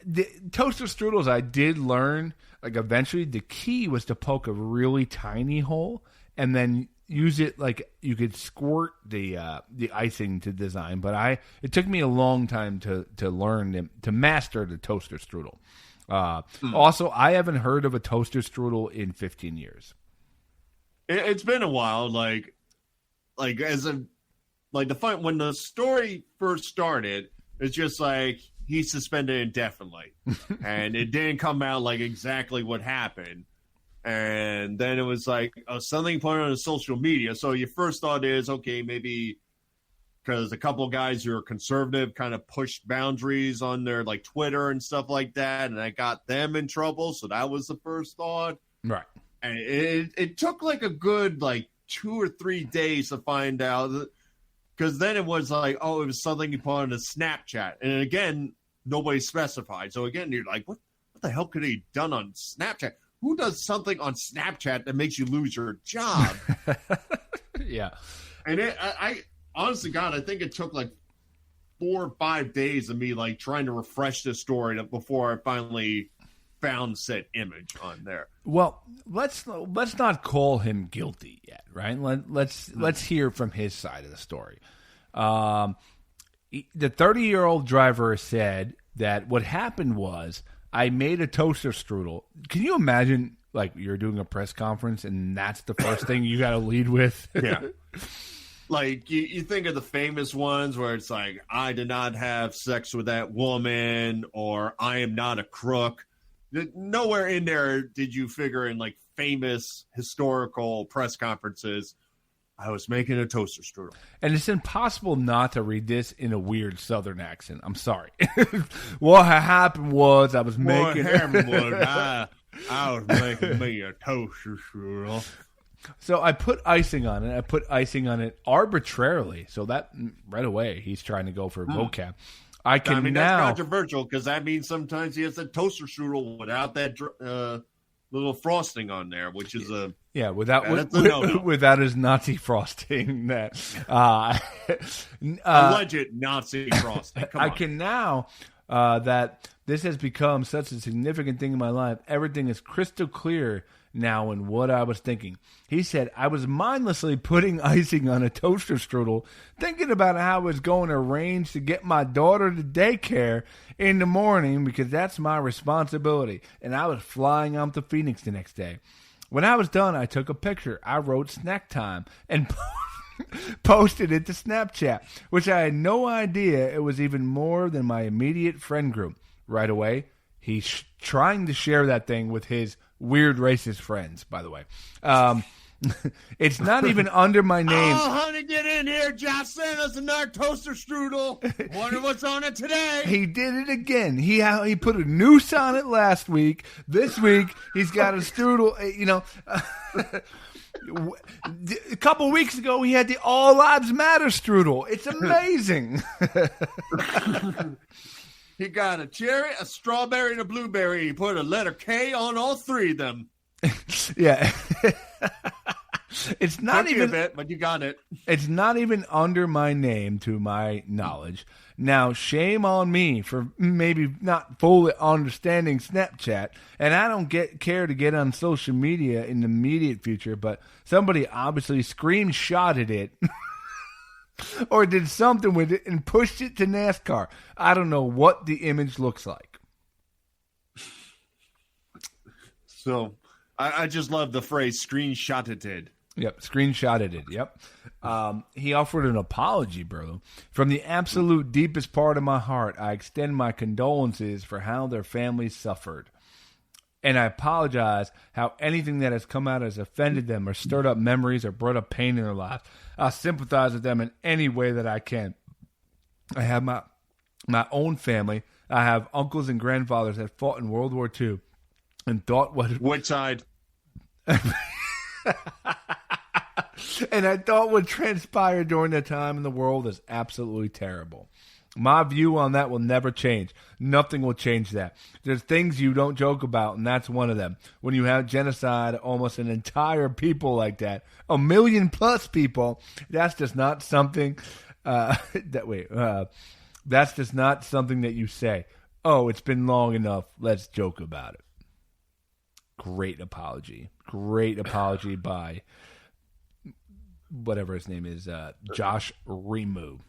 the toaster strudels, I did learn, like, eventually the key was to poke a really tiny hole and then use it like you could squirt the icing to design. But it took me a long time to learn to master the toaster strudel. Also, I haven't heard of a toaster strudel in 15 years. It's been a while. When the story first started, it's just like he's suspended indefinitely, and it didn't come out like exactly what happened. And then it was like something put on social media. So your first thought is, okay, maybe because a couple of guys who are conservative kind of pushed boundaries on their like Twitter and stuff like that, and I got them in trouble. So that was the first thought. Right. And it took like a good like 2 or 3 days to find out, because then it was like, oh, it was something you put on a Snapchat, and again, nobody specified. So again, you're like, what the hell could he done on Snapchat? Who does something on Snapchat that makes you lose your job? Yeah. And I honestly, God, I think it took like 4 or 5 days of me like trying to refresh this story before I finally found said image on there. Well, let's not call him guilty yet, right? Let's hear from his side of the story. The 30-year-old driver said that what happened was, I made a toaster strudel. Can you imagine, like, you're doing a press conference and that's the first thing you got to lead with? Yeah. Like, you think of the famous ones where it's like, I did not have sex with that woman, or I am not a crook. Nowhere in there did you figure in, like, famous historical press conferences, I was making a toaster strudel. And it's impossible not to read this in a weird Southern accent. I'm sorry. What happened was I was making... I was making me a toaster strudel. So I put icing on it. I put icing on it arbitrarily. So that right away, he's trying to go for vocab. That's controversial, because that means sometimes he has a toaster strudel without that little frosting on there, which is a... Yeah, without his Nazi frosting. That alleged Nazi frosting. Come on. I can now that this has become such a significant thing in my life. Everything is crystal clear now in what I was thinking. He said, I was mindlessly putting icing on a toaster strudel, thinking about how I was going to arrange to get my daughter to daycare in the morning because that's my responsibility. And I was flying out to Phoenix the next day. When I was done, I took a picture. I wrote snack time and posted it to Snapchat, which I had no idea it was even more than my immediate friend group. Right away, he's trying to share that thing with his weird racist friends, by the way. It's not even under my name. Oh, honey, get in here. Josh sent us another toaster strudel. Wonder what's on it today. He did it again. He put a noose on it last week. This week, he's got a strudel. You know, a couple weeks ago, he had the All Lives Matter strudel. It's amazing. He got a cherry, a strawberry, and a blueberry. He put a letter K on all 3 of them. Yeah. It's not even a bit, but you got it. It's not even under my name, to my knowledge. Now, shame on me for maybe not fully understanding Snapchat, and I don't care to get on social media in the immediate future, but somebody obviously screenshotted it or did something with it and pushed it to NASCAR. I don't know what the image looks like. So, I just love the phrase screenshotted it. Yep, screenshotted it. Yep. He offered an apology, bro. From the absolute deepest part of my heart, I extend my condolences for how their family suffered. And I apologize how anything that has come out has offended them or stirred up memories or brought up pain in their lives. I sympathize with them in any way that I can. I have my own family. I have uncles and grandfathers that fought in World War II and thought what... Which side? And I thought what transpired during that time in the world is absolutely terrible. My view on that will never change. Nothing will change that. There's things you don't joke about, and that's one of them. When you have genocide, almost an entire people like that, 1 million plus people, that's just not something that's just not something that you say, oh, it's been long enough, let's joke about it. Great apology. Great apology by whatever his name is, Josh Remu.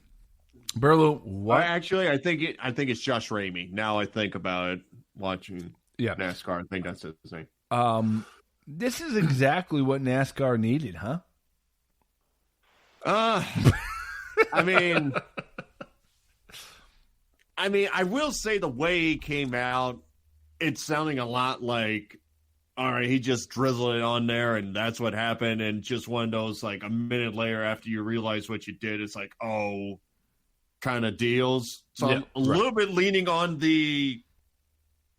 Burlow, what? Actually, I think it's Josh Ramey. Now I think about it, watching NASCAR. I think that's his name. This is exactly what NASCAR needed, huh? I mean, I will say the way he came out, it's sounding a lot like all right, he just drizzled it on there, and that's what happened. And just one of those, like, a minute later after you realize what you did, it's like, oh, kind of deals. So I'm a little bit leaning on the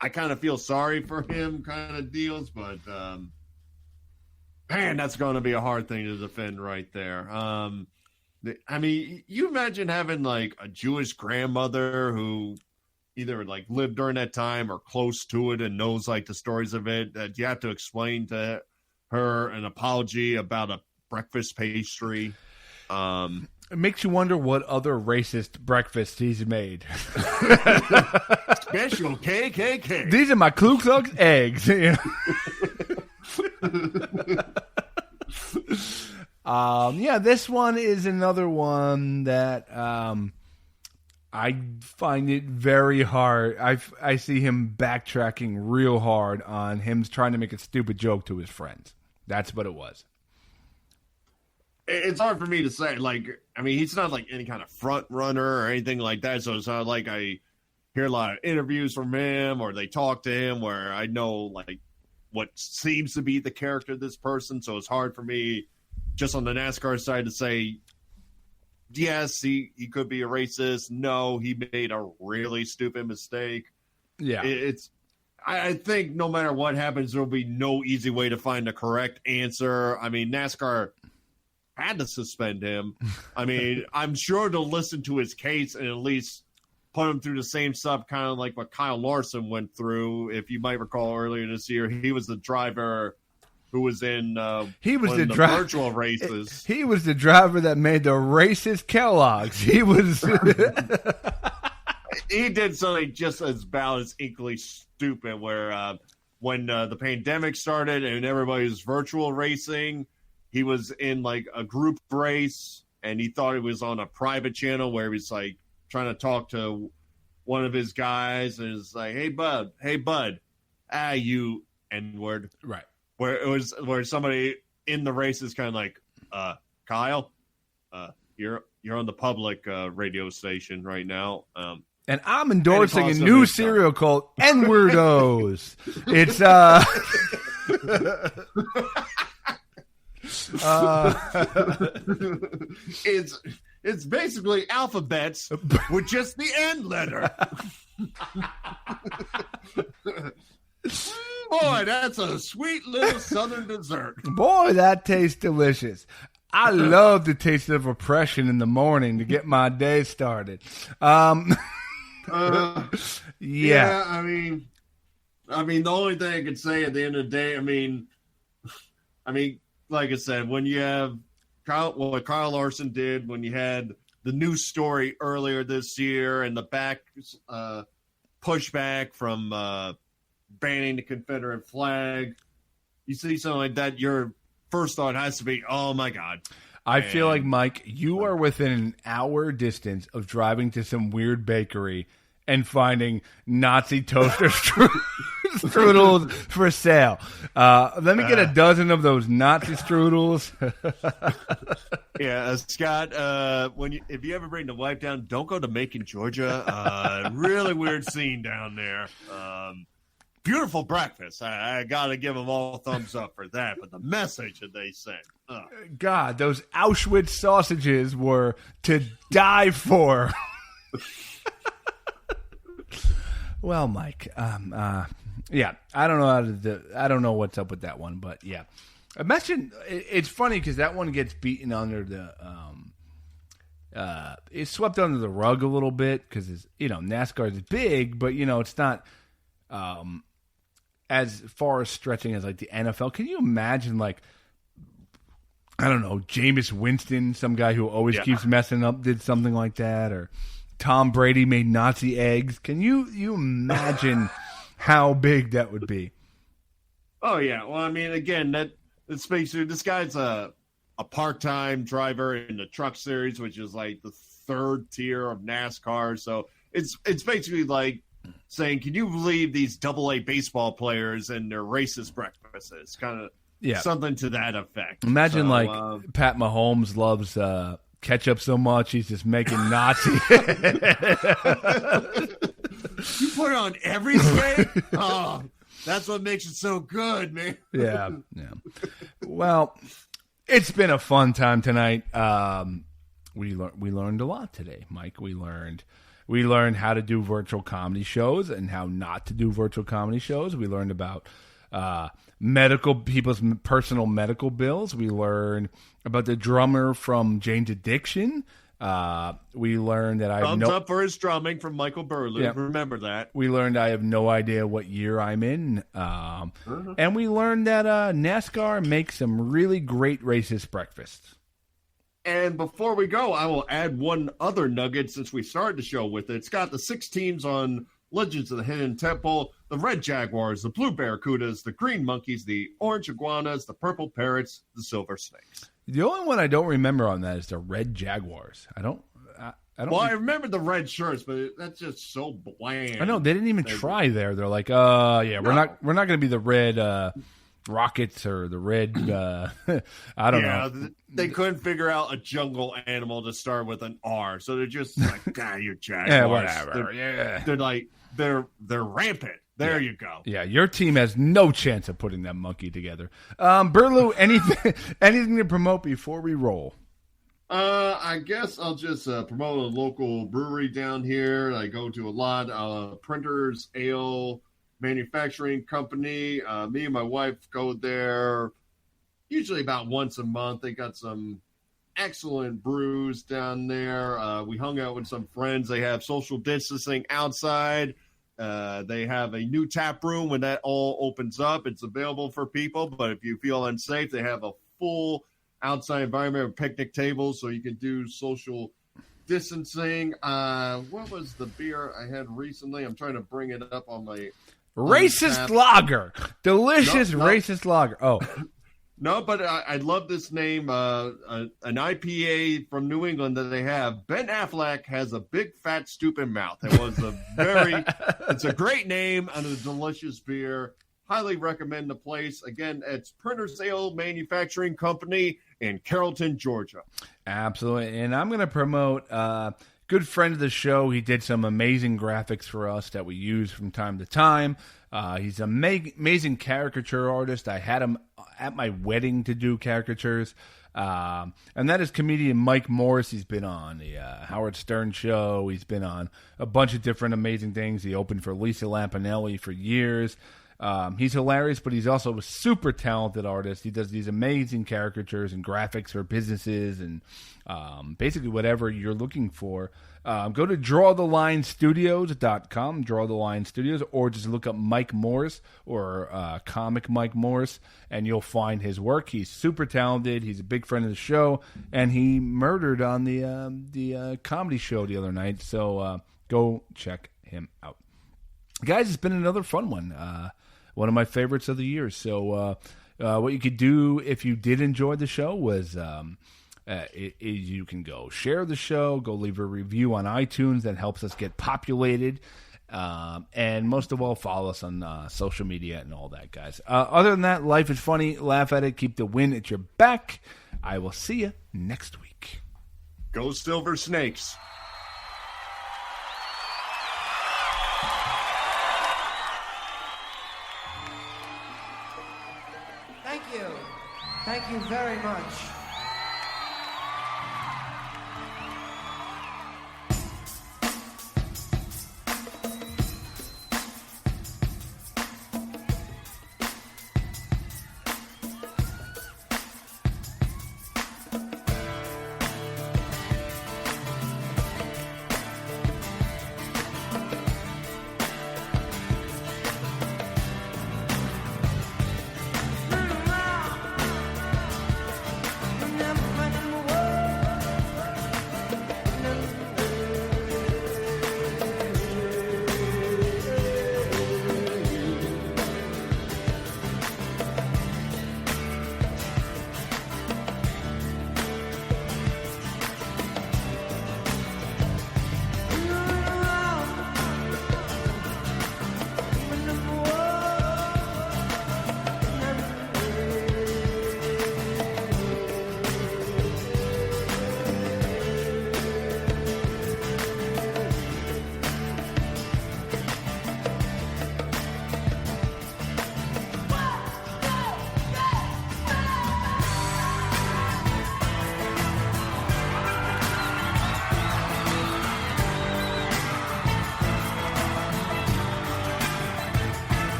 I kind of feel sorry for him kind of deals, but man, that's going to be a hard thing to defend right there. I mean, you imagine having like a Jewish grandmother who either like lived during that time or close to it and knows like the stories of it, that you have to explain to her an apology about a breakfast pastry. It makes you wonder what other racist breakfasts he's made. Special KKK. These are my Ku Klux eggs. You know? Yeah, this one is another one that I find it very hard. I see him backtracking real hard on him trying to make a stupid joke to his friends. That's what it was. It's hard for me to say. Like, I mean, he's not like any kind of front runner or anything like that. So it's not like I hear a lot of interviews from him or they talk to him where I know like what seems to be the character of this person. So it's hard for me just on the NASCAR side to say, yes, he could be a racist. No, he made a really stupid mistake. Yeah. I think no matter what happens, there'll be no easy way to find the correct answer. I mean, NASCAR had to suspend him. I mean, I'm sure they'll listen to his case and at least put him through the same stuff, kind of like what Kyle Larson went through. If you might recall earlier this year, he was the driver who was in the virtual races. He was the driver that made the racist Kellogg's. He was. He did something just as about as equally stupid. Where when the pandemic started and everybody was virtual racing, he was in like a group race and he thought he was on a private channel where he was like trying to talk to one of his guys and it's like, hey bud, you N-word. Right. Where somebody in the race is kind of like, Kyle, you're on the public radio station right now. And I'm endorsing a new cereal called N-Wordos. It's it's basically alphabets with just the N letter. Boy, that's a sweet little southern dessert. Boy, that tastes delicious. I love the taste of oppression in the morning to get my day started. Yeah, I mean, the only thing I can say at the end of the day, I mean, like I said, when you have what Kyle Larson did, when you had the news story earlier this year and the pushback from banning the Confederate flag, you see something like that, your first thought has to be, oh my God. I feel like, Mike, you are within an hour distance of driving to some weird bakery and finding Nazi toaster strudels for sale. Let me get a dozen of those Nazi strudels. Yeah, Scott, if you ever bring the wife down, don't go to Macon, Georgia. Really weird scene down there. Beautiful breakfast. I got to give them all thumbs up for that. But the message that they sent. God, those Auschwitz sausages were to die for. Well, Mike, yeah, I don't know I don't know what's up with that one, but yeah. Imagine it's funny because that one gets beaten under the it's swept under the rug a little bit because NASCAR is big, but it's not as far as stretching as like the NFL. Can you imagine like, I don't know, Jameis Winston, some guy who always keeps messing up, did something like that, or Tom Brady made Nazi eggs. Can you imagine how big that would be? Oh yeah. Well, I mean, again, that speaks to this guy's a part-time driver in the Truck Series, which is like the third tier of NASCAR. So it's basically like saying, can you believe these AA baseball players and their racist breakfasts? It's kind of something to that effect. Imagine Pat Mahomes loves ketchup so much he's just making Nazi. You put it on every steak? Oh, That's what makes it so good, man. Yeah. Well, it's been a fun time tonight. We learned a lot today, Mike. We learned how to do virtual comedy shows and how not to do virtual comedy shows. We learned about people's personal medical bills. We learned about the drummer from Jane's Addiction. We learned that Thumbs up for his drumming from Michael Burlew. Yeah. Remember that. We learned I have no idea what year I'm in. And we learned that NASCAR makes some really great racist breakfasts. And before we go, I will add one other nugget since we started the show with it. It's got the 6 teams on Legends of the Hidden Temple: the Red Jaguars, the Blue Barracudas, the Green Monkeys, the Orange Iguanas, the Purple Parrots, the Silver Snakes. The only one I don't remember on that is the Red Jaguars. I don't. I remember the red shirts, but that's just so bland. I know they didn't even try there. They're like, we're not going to be the Red Rockets or the Red. I don't know. They couldn't figure out a jungle animal to start with an R, so they're just like, you're Jaguars. Yeah, whatever. They're rampant. There you go. Yeah, your team has no chance of putting that monkey together. Burlew, anything to promote before we roll? I guess I'll just promote a local brewery down here. I go to a lot. Printers Ale Manufacturing Company. Me and my wife go there usually about once a month. They got some excellent brews down there. We hung out with some friends. They have social distancing outside. They have a new tap room when that all opens up. It's available for people, but if you feel unsafe, they have a full outside environment with picnic tables so you can do social distancing. What was the beer I had recently? I'm trying to bring it up on my racist lager. Delicious racist lager. Oh. No, but I love this name, an IPA from New England that they have. Ben Affleck has a big, fat, stupid mouth. It's a great name and a delicious beer. Highly recommend the place. Again, it's Printers Ale Manufacturing Company in Carrollton, Georgia. Absolutely. And I'm going to promote good friend of the show. He did some amazing graphics for us that we use from time to time. He's an amazing caricature artist. I had him at my wedding to do caricatures. And that is comedian Mike Morris. He's been on the Howard Stern show. He's been on a bunch of different amazing things. He opened for Lisa Lampanelli for years. He's hilarious, but he's also a super talented artist. He does these amazing caricatures and graphics for businesses and basically whatever you're looking for. Go to drawthelinestudios.com, Draw the Line Studios, or just look up Mike Morris or Comic Mike Morris, and you'll find his work. He's super talented. He's a big friend of the show, and he murdered on the comedy show the other night, so go check him out. Guys, it's been another fun one. One of my favorites of the year. So what you could do if you did enjoy the show was you can go share the show, go leave a review on iTunes. That helps us get populated. And most of all, follow us on social media and all that, guys. Other than that, life is funny. Laugh at it. Keep the wind at your back. I will see you next week. Go Silver Snakes. Thank you very much.